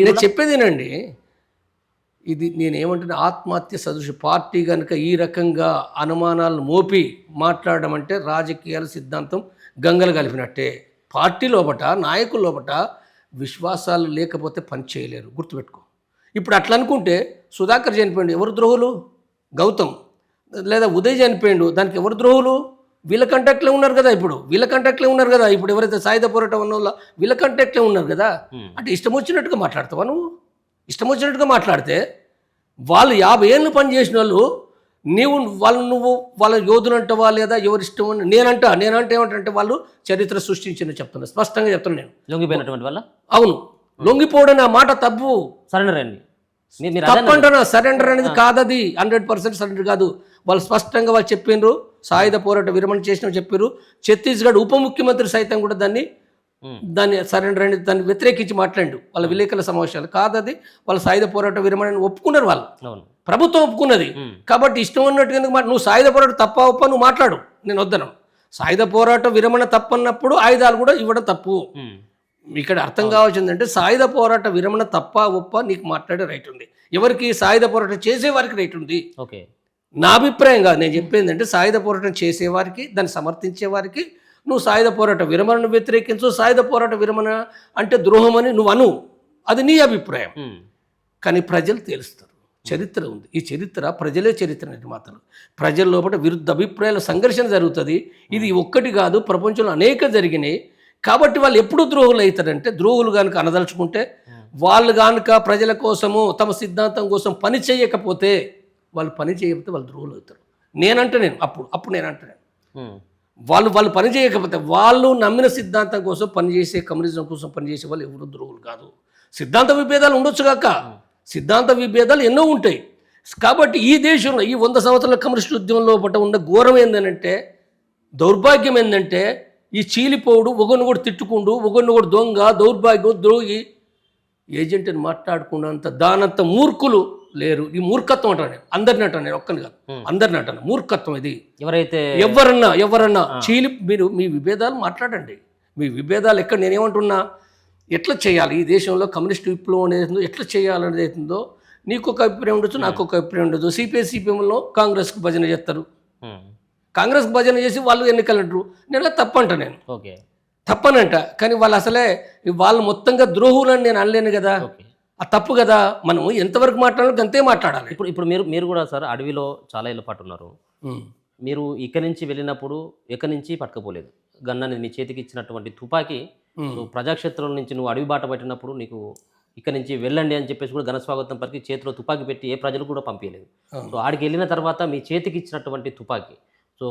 నేను చెప్పేదేనండి, ఇది నేనేమంటున్నా, ఆత్మహత్య సదృశ పార్టీ కనుక ఈ రకంగా అనుమానాలను మోపి మాట్లాడడం అంటే రాజకీయాల సిద్ధాంతం గంగలు కలిపినట్టే. పార్టీ లోపట, నాయకుల లోపట విశ్వాసాలు లేకపోతే పని చేయలేరు, గుర్తుపెట్టుకో. ఇప్పుడు అట్లా అనుకుంటే సుధాకర్ చనిపోయిండు, ఎవరు ద్రోహులు? గౌతమ్. లేదా ఉదయ్ చనిపోయిండు, దానికి ఎవరు ద్రోహులు? వీళ్ళ కంటాక్ట్లే ఉన్నారు కదా. ఇప్పుడు ఎవరైతే సాయుధ పోరాటం ఉన్న వాళ్ళు వీళ్ళ కంటాక్ట్లే ఉన్నారు కదా. అంటే ఇష్టం వచ్చినట్టుగా మాట్లాడతావా నువ్వు? ఇష్టం వచ్చినట్టుగా మాట్లాడితే వాళ్ళు 50 ఏళ్ళు పనిచేసిన వాళ్ళు, నువ్వు వాళ్ళ యోధులు అంటావా లేదా ఎవరు ఇష్టం అని నేనంటే ఏమంటే వాళ్ళు చరిత్ర సృష్టించిన చెప్తున్నా, స్పష్టంగా చెప్తున్నా నేను. లొంగిపోయినటువంటి వల్ల అవును, లొంగిపోవడం ఆ మాట తప్పు, సరెండర్ అండి, తప్పంటున్నా. సరెండర్ అనేది కాదది, 100% సరెండర్ కాదు. వాళ్ళు స్పష్టంగా వాళ్ళు చెప్పిండ్రు, సాయుధ పోరాట విరమణ చేసిన చెప్పారు. ఛత్తీస్గఢ్ ఉప ముఖ్యమంత్రి సైతం కూడా దాన్ని సరెండర్ అనేది దాన్ని వ్యతిరేకించి మాట్లాడు వాళ్ళ విలేకరుల సమావేశాలు. కాదది, వాళ్ళ సాయుధ పోరాట విరమణ ఒప్పుకున్నారు, వాళ్ళు ప్రభుత్వం ఒప్పుకున్నది. కాబట్టి ఇష్టం ఉన్నట్టుగా నువ్వు సాయుధ పోరాటం తప్ప ఒప్ప నువ్వు మాట్లాడు, నేను వద్దను. సాయుధ పోరాట విరమణ తప్పన్నప్పుడు ఆయుధాలు కూడా ఇవ్వడం తప్పు. ఇక్కడ అర్థం కావాల్సిందంటే సాయుధ పోరాట విరమణ తప్ప ఒప్ప నీకు మాట్లాడే రైట్ ఉంది. ఎవరికి? సాయుధ పోరాటం చేసేవారికి రైట్ ఉంది. ఓకే, నా అభిప్రాయం కాదు, నేను చెప్పేది అంటే సాయుధ పోరాటం చేసేవారికి, దాన్ని సమర్థించే వారికి నువ్వు సాయుధ పోరాట విరమణను వ్యతిరేకించు. సాయుధ పోరాట విరమణ అంటే ద్రోహం అని నువ్వు అను, అది నీ అభిప్రాయం. కానీ ప్రజలు తెలుస్తారు, చరిత్ర ఉంది. ఈ చరిత్ర ప్రజలే చరిత్ర అనేది మాత్రం ప్రజల లోపల విరుద్ధ అభిప్రాయాల సంఘర్షణ జరుగుతుంది. ఇది ఒక్కటి కాదు, ప్రపంచంలో అనేక జరిగినాయి. కాబట్టి వాళ్ళు ఎప్పుడు ద్రోహులు అవుతారంటే, ద్రోహులు కనుక అనదలుచుకుంటే, వాళ్ళు కనుక ప్రజల కోసము తమ సిద్ధాంతం కోసం పని చేయకపోతే వాళ్ళు ద్రోహులు అవుతారు. అప్పుడు నేనంటాను వాళ్ళు పని చేయకపోతే, వాళ్ళు నమ్మిన సిద్ధాంతం కోసం పనిచేసే, కమ్యూనిజం కోసం పనిచేసే వాళ్ళు ఎవరు ద్రోహులు కాదు. సిద్ధాంత విభేదాలు ఉండొచ్చు కాక, సిద్ధాంత విభేదాలు ఎన్నో ఉంటాయి. కాబట్టి ఈ దేశంలో ఈ 100 సంవత్సరాల కమ్యూనిస్ట్ ఉద్యమంలో ఉన్న ఘోరం ఏంటంటే, దౌర్భాగ్యం ఏంటంటే, ఈ చీలిపోవుడు, ఒకరిని కూడా తిట్టుకుండు, ఒకరిని కూడా దొంగ, దౌర్భాగ్యం, ద్రోహి, ఏజెంట్ అని మాట్లాడుకున్నంత దానంత మూర్ఖులు లేరు. ఈ మూర్ఖత్వం అంటాను, అందరిని అంటాను, నేను ఒక్కని కాదు, అందరిని అంటాను. మూర్ఖత్వం ఇది. ఎవరన్నా మీరు మీ విభేదాలు మాట్లాడండి. మీ విభేదాలు ఎక్కడ, నేనేమంటున్నా, ఎట్లా చేయాలి ఈ దేశంలో కమ్యూనిస్ట్ విప్లవం అనేది ఎట్లా చేయాలనేది అవుతుందో, నీకు ఒక అభిప్రాయం ఉండొచ్చు, నాకు ఒక అభిప్రాయం ఉండదు. సిపిఎంలో కాంగ్రెస్కు భజన చేస్తారు, కాంగ్రెస్కి భజన చేసి వాళ్ళు ఎన్నికలు అంటారు. నేను తప్పంట, నేను తప్పనంట. కానీ వాళ్ళు అసలే వాళ్ళు మొత్తంగా ద్రోహులని నేను అనలేను కదా. తప్పు కదా. మనం ఎంతవరకు మాట్లాడాలో అంతే మాట్లాడాలి. ఇప్పుడు ఇప్పుడు మీరు మీరు కూడా సార్ అడవిలో చాలా ఏళ్ళ పాటు ఉన్నారు. ఉమ్. మీరు ఇక్కడి నుంచి వెళ్ళినప్పుడు ఎక్కడి నుంచి పట్టుకపోలేదు. గన్నని నీ చేతికి ఇచ్చినటువంటి తుపాకీ నువ్వు ప్రజాక్షేత్రం నుంచి నువ్వు అడవి బాట పట్టినప్పుడు నీకు ఇక్కడి నుంచి వెళ్ళండి అని చెప్పేసి కూడా ఘన స్వాగతం పలికి చేతిలో తుపాకీ పెట్టి ఏ ప్రజలు కూడా పంపించలేదు. సో ఆడికి వెళ్ళిన తర్వాత మీ చేతికి ఇచ్చినటువంటి తుపాకీ సో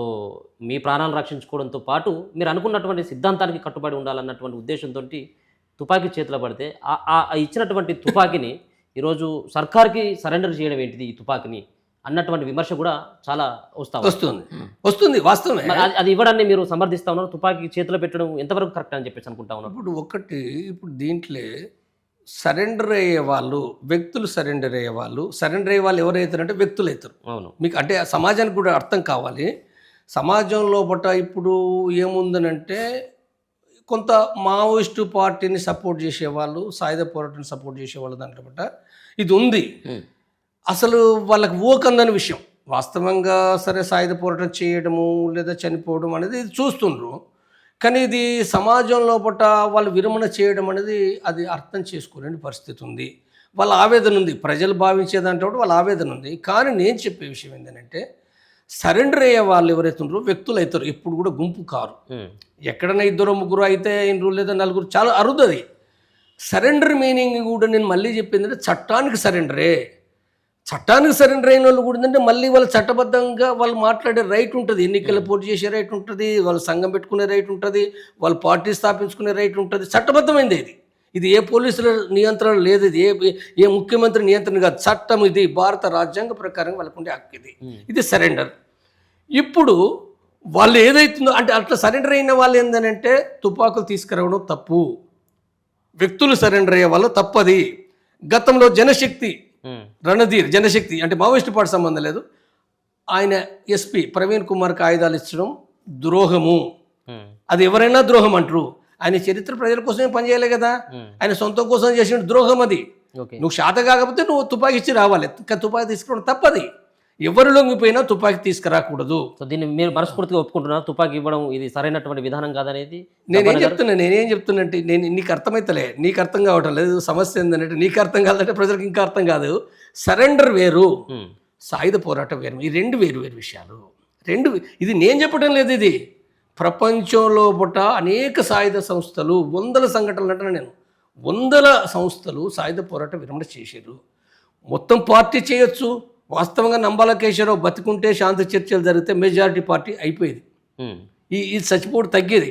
మీ ప్రాణాలను రక్షించుకోవడంతో పాటు మీరు అనుకున్నటువంటి సిద్ధాంతానికి కట్టుబడి ఉండాలన్నటువంటి ఉద్దేశంతో తుపాకీ చేతిలో పడితే ఆ ఇచ్చినటువంటి తుపాకీని ఈరోజు సర్కార్కి సరెండర్ చేయడం ఏంటిది ఈ తుపాకీని అన్నటువంటి విమర్శ కూడా చాలా వస్తుంది వాస్తవమే. అది ఇవ్వడాన్ని మీరు సమర్థిస్తా ఉన్నారు. తుపాకీ చేతిలో పెట్టడం ఎంతవరకు కరెక్ట్ అని చెప్పేసి అనుకుంటా ఉన్నారు. ఇప్పుడు దీంట్లో సరెండర్ అయ్యే వాళ్ళు వ్యక్తులు, సరెండర్ అయ్యే వాళ్ళు ఎవరైతారంటే వ్యక్తులు అవుతారు. అవును, మీకు అంటే సమాజానికి కూడా అర్థం కావాలి. సమాజం లోపల ఇప్పుడు ఏముందనంటే కొంత మావోయిస్టు పార్టీని సపోర్ట్ చేసేవాళ్ళు, సాయుధ పోరాటాన్ని సపోర్ట్ చేసేవాళ్ళు దాంట్లో బట్ట ఇది ఉంది. అసలు వాళ్ళకి ఓకందని విషయం వాస్తవంగా సరే సాయుధ పోరాటం చేయడము లేదా చనిపోవడం అనేది చూస్తుండ్రు. కానీ ఇది సమాజం లోపల వాళ్ళు విరమణ చేయడం అనేది అది అర్థం చేసుకోలేని పరిస్థితి ఉంది. వాళ్ళ ఆవేదన ఉంది, ప్రజలు భావించేదంటే వాళ్ళ ఆవేదన ఉంది. కానీ నేను చెప్పే విషయం ఏంటంటే సరెండర్ అయ్యే వాళ్ళు ఎవరైతే ఉన్నారో వ్యక్తులు అవుతారు, ఎప్పుడు కూడా గుంపు కారు. ఎక్కడైనా 2-3 అయితే 2 లేదా 4 చాలా అరుదది. సరెండర్ మీనింగ్ కూడా నేను మళ్ళీ చెప్పిందంటే చట్టానికి సరెండరే. చట్టానికి సరెండర్ అయిన వాళ్ళు కూడా ఏంటంటే మళ్ళీ వాళ్ళు చట్టబద్ధంగా వాళ్ళు మాట్లాడే రైట్ ఉంటుంది, ఎన్నికల పోటీ చేసే రైట్ ఉంటుంది, వాళ్ళు సంఘం పెట్టుకునే రైట్ ఉంటుంది, వాళ్ళు పార్టీ స్థాపించుకునే రైట్ ఉంటుంది. చట్టబద్ధమైంది ఇది ఏ పోలీసుల నియంత్రణ లేదు, ఇది ఏ ముఖ్యమంత్రి నియంత్రణ కాదు, చట్టం ఇది. భారత రాజ్యాంగ ప్రకారం వాళ్ళకు ఉండే హక్కు ఇది సరెండర్. ఇప్పుడు వాళ్ళు ఏదైతుందో అంటే అట్లా సరెండర్ అయిన వాళ్ళు ఏంటంటే తుపాకులు తీసుకురావడం తప్పు, వ్యక్తులు సరెండర్ అయ్యే వాళ్ళు తప్పది. గతంలో జనశక్తి రణధీర్, జనశక్తి అంటే మావోయిస్టు పార్టీ సంబంధం లేదు, ఆయన ఎస్పీ ప్రవీణ్ కుమార్కి ఆయుధాలు ఇచ్చడం ద్రోహము. అది ఎవరైనా ద్రోహం అంటారు. ఆయన చరిత్ర ప్రజల కోసమే పనిచేయలే కదా, ఆయన సొంతం కోసం చేసిన ద్రోహం అది. నువ్వు శాత కాకపోతే నువ్వు తుపాకీ ఇచ్చి రావాలి, తుపాకీ తీసుకోవడం తప్పది. ఎవరు లొంగిపోయినా తుపాకీ తీసుకురాకూడదు. సో దీన్ని మీరు మనస్ఫూర్తిగా ఒప్పుకుంటున్నారు, తుపాకీ ఇవ్వడం ఇది సరైనటువంటి విధానం కాదనేది? నేనేం చెప్తున్నా నేను నీకు అర్థమైతలే, నీకు అర్థం కావటం లేదు. సమస్య ఏంటంటే నీకు అర్థం కాదంటే ప్రజలకు ఇంకా అర్థం కాదు. సరెండర్ వేరు, సాయుధ పోరాటం వేరు, ఈ రెండు వేరు విషయాలు. ఇది నేను చెప్పడం లేదు, ఇది ప్రపంచంలో పుట్ట అనేక సాయుధ సంస్థలు 100 సంఘటనలు అంటే నేను 100 సంస్థలు సాయుధ పోరాట విరమణ చేశారు. మొత్తం పార్టీ చేయొచ్చు. వాస్తవంగా నంబాల కేశవరావు బతికుంటే శాంతి చర్చలు జరిగితే మెజారిటీ పార్టీ అయిపోయేది, ఈ చచ్చిపోవడం తగ్గేది.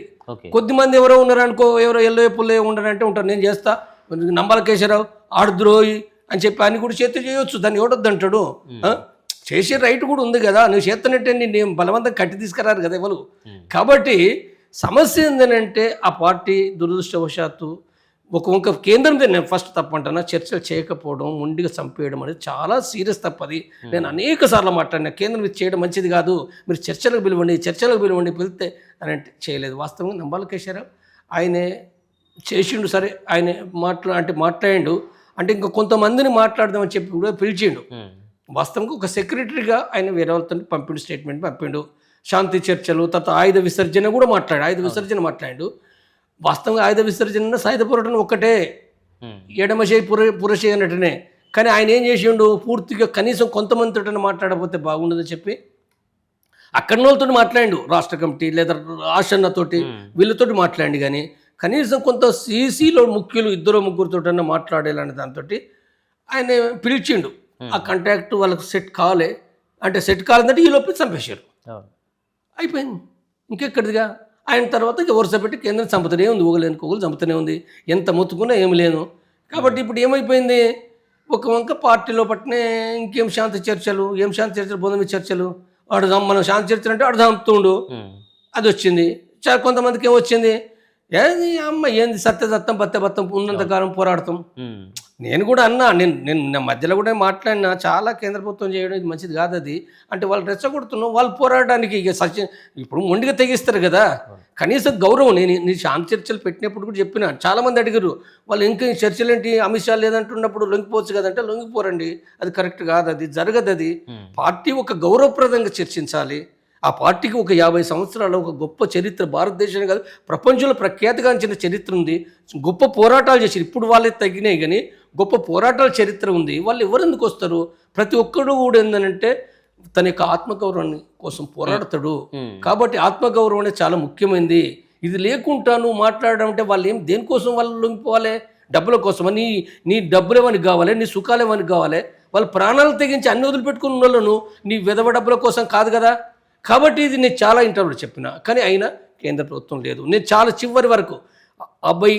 కొద్దిమంది ఎవరో ఉన్నారనుకో, ఎవరో ఎల్లో పుల్లే ఉండరంటే ఉంటారు, నేను చేస్తా నంబాల కేశవరావు ఆడుద్రోహి అని చెప్పి అని కూడా చేతి చేయొచ్చు, దాన్ని ఎవడొద్దు అంటాడు. చేసే రైట్ కూడా ఉంది కదా, నువ్వు చేస్తున్నట్టే నేను బలవంతం కట్టి తీసుకురారు కదా ఎవరు. కాబట్టి సమస్య ఏంటంటే ఆ పార్టీ దురదృష్టవశాత్తు ఒక కేంద్రం నేను ఫస్ట్ తప్పంటున్నా, చర్చలు చేయకపోవడం, ముండిగా చంపేయడం అనేది చాలా సీరియస్ తప్పది. నేను అనేక సార్లు మాట్లాడినా కేంద్రం ఇది చేయడం మంచిది కాదు, మీరు చర్చలకు పిలవండి పిలిస్తే అని అంటే చేయలేదు. వాస్తవంగా నంబాల కేశవరావు ఆయనే చేసిండు, సరే ఆయన మాట్లాడిండు అంటే ఇంకా కొంతమందిని మాట్లాడదామని చెప్పి కూడా పిలిచిండు. వాస్తవంగా ఒక సెక్రటరీగా ఆయన వేరే వాళ్ళతో పంపిండు, స్టేట్మెంట్ పంపిండు. శాంతి చర్చలు, తర్వాత ఆయుధ విసర్జన కూడా మాట్లాడాడు. వాస్తవంగా ఆయుధ విసర్జన సాయుధ పోరాటం ఒక్కటే, ఎడమచేయి పురచేయి అన్నట్టునే. కానీ ఆయన ఏం చేసిండు, పూర్తిగా కనీసం కొంతమందితో మాట్లాడకపోతే బాగుండదని చెప్పి అక్కడి వాళ్ళతో మాట్లాడిండు, రాష్ట్ర కమిటీ లేదా ఆశన్నతోటి వీళ్ళతోటి మాట్లాడి. కానీ కనీసం కొంత సీసీలో ముఖ్యులు 2-3 మాట్లాడేయాలనే దాంతో ఆయన పిలిచిండు. ఆ కాంటాక్ట్ వాళ్ళకు సెట్ కాలేదంటే ఈ లోపల చంపేశారు, అయిపోయింది. ఇంకెక్కడిదిగా ఆయన తర్వాత వరుస పెట్టి కేంద్రం చంపుతూనే ఉంది, ఊగలేనుకోగలు చంపుతూనే ఉంది, ఎంత మొత్తుకున్నా ఏమి లేను. కాబట్టి ఇప్పుడు ఏమైపోయింది, ఒక వంక పార్టీలో పట్టినే ఇంకేం శాంతి చర్చలు, బోధన చర్చలు, మనం శాంతి చర్చలు అంటే వాడు చంపుతుండు, అది వచ్చింది. కొంతమందికి ఏమొచ్చింది, ఏంది సత్యం బత్తం ఉన్నంతకాలం పోరాడతాం. నేను కూడా అన్నా, నేను నా మధ్యలో కూడా మాట్లాడినా, చాలా కేంద్ర ప్రభుత్వం చేయడం ఇది మంచిది కాదు అది అంటే వాళ్ళు రెచ్చగొడుతున్నాం, వాళ్ళు పోరాడడానికి ఇక ఇప్పుడు మొండిగా తెగిస్తారు కదా, కనీసం గౌరవం. నేను శాంతి చర్చలు పెట్టినప్పుడు కూడా చెప్పిన, చాలామంది అడిగారు వాళ్ళు ఇంకా చర్చలు ఏంటి, అమిత్ షా లేదంటున్నప్పుడు లొంగిపోవచ్చు కదంటే లొంగిపోరండి, అది కరెక్ట్ కాదు, అది జరగదు. అది పార్టీ ఒక గౌరవప్రదంగా చర్చించాలి. ఆ పార్టీకి ఒక 50 సంవత్సరాల ఒక గొప్ప చరిత్ర, భారతదేశం కాదు ప్రపంచంలో ప్రఖ్యాతిగాంచిన చరిత్ర ఉంది. గొప్ప పోరాటాలు చేశారు. ఇప్పుడు వాళ్ళే తగ్గినాయి కానీ గొప్ప పోరాటాల చరిత్ర ఉంది. వాళ్ళు ఎవరు ఎందుకు వస్తారు? ప్రతి ఒక్కడు కూడా ఏంటంటే తన యొక్క ఆత్మగౌరవాన్ని కోసం పోరాడతాడు. కాబట్టి ఆత్మగౌరవం అనేది చాలా ముఖ్యమైనది. ఇది లేకుండా నువ్వు మాట్లాడడం అంటే వాళ్ళు దేనికోసం వాళ్ళు లొంగిపోవాలి? డబ్బుల కోసం. నీ డబ్బులు ఏమని కావాలి, నీ సుఖాలు ఏమని కావాలి? వాళ్ళు ప్రాణాలు తెగించి అన్ని వదిలిపెట్టుకున్న వాళ్ళను నీ విధవ డబ్బుల కోసం కాదు కదా. కాబట్టి ఇది నేను చాలా ఇంటర్వ్యూలో చెప్పిన, కానీ అయినా కేంద్ర ప్రభుత్వం లేదు. నేను చాలా చివరి వరకు అబ్బాయి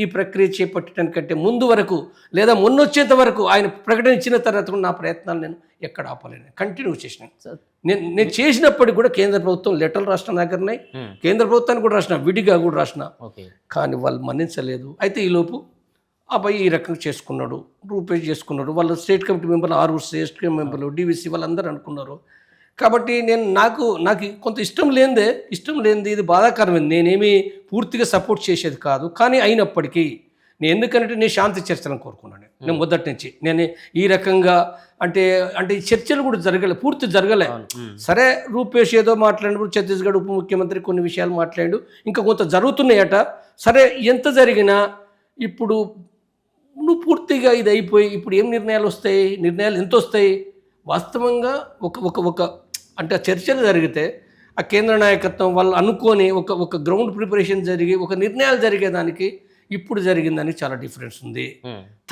ఈ ప్రక్రియ చేపట్టడానికంటే ముందు వరకు లేదా మొన్నొచ్చేంత వరకు ఆయన ప్రకటన ఇచ్చిన తర్వాత నా ప్రయత్నాలు నేను ఎక్కడ ఆపలేను, కంటిన్యూ చేసినాను. నేను చేసినప్పటికి కూడా కేంద్ర ప్రభుత్వం లెటర్లు రాసిన దగ్గరన్నాయి, కేంద్ర ప్రభుత్వానికి కూడా రాసిన, విడిగా కూడా రాసిన, కానీ వాళ్ళు మన్నించలేదు. అయితే ఈలోపు అబ్బాయి ఈ రకంగా చేసుకున్నాడు, రూపేజ్ చేసుకున్నాడు. వాళ్ళు స్టేట్ కమిటీ మెంబర్లు 6 స్టేట్ కమిటీ మెంబర్లు, డివిసి వాళ్ళందరూ అనుకున్నారు. కాబట్టి నాకు కొంత ఇష్టం లేనిది ఇది బాధాకరమైంది. నేనేమి పూర్తిగా సపోర్ట్ చేసేది కాదు, కానీ అయినప్పటికీ ఎందుకంటే నేను శాంతి చర్చలను కోరుకున్నాను. నేను మొదటి నుంచి నేను ఈ రకంగా అంటే ఈ చర్చలు కూడా పూర్తి జరగలే. సరే రూపేష్ ఏదో మాట్లాడినప్పుడు ఛత్తీస్గఢ్ ఉప ముఖ్యమంత్రి కొన్ని విషయాలు మాట్లాడు, ఇంకా కొంత జరుగుతున్నాయట. సరే ఎంత జరిగినా ఇప్పుడు నువ్వు పూర్తిగా ఇది అయిపోయి ఇప్పుడు ఏం నిర్ణయాలు ఎంత వస్తాయి? వాస్తవంగా ఒక అంటే చర్చలు జరిగితే ఆ కేంద్ర నాయకత్వం వాళ్ళు అనుకొని ఒక గ్రౌండ్ ప్రిపరేషన్ జరిగి ఒక నిర్ణయాలు జరిగేదానికి ఇప్పుడు జరిగిందని చాలా డిఫరెన్స్ ఉంది.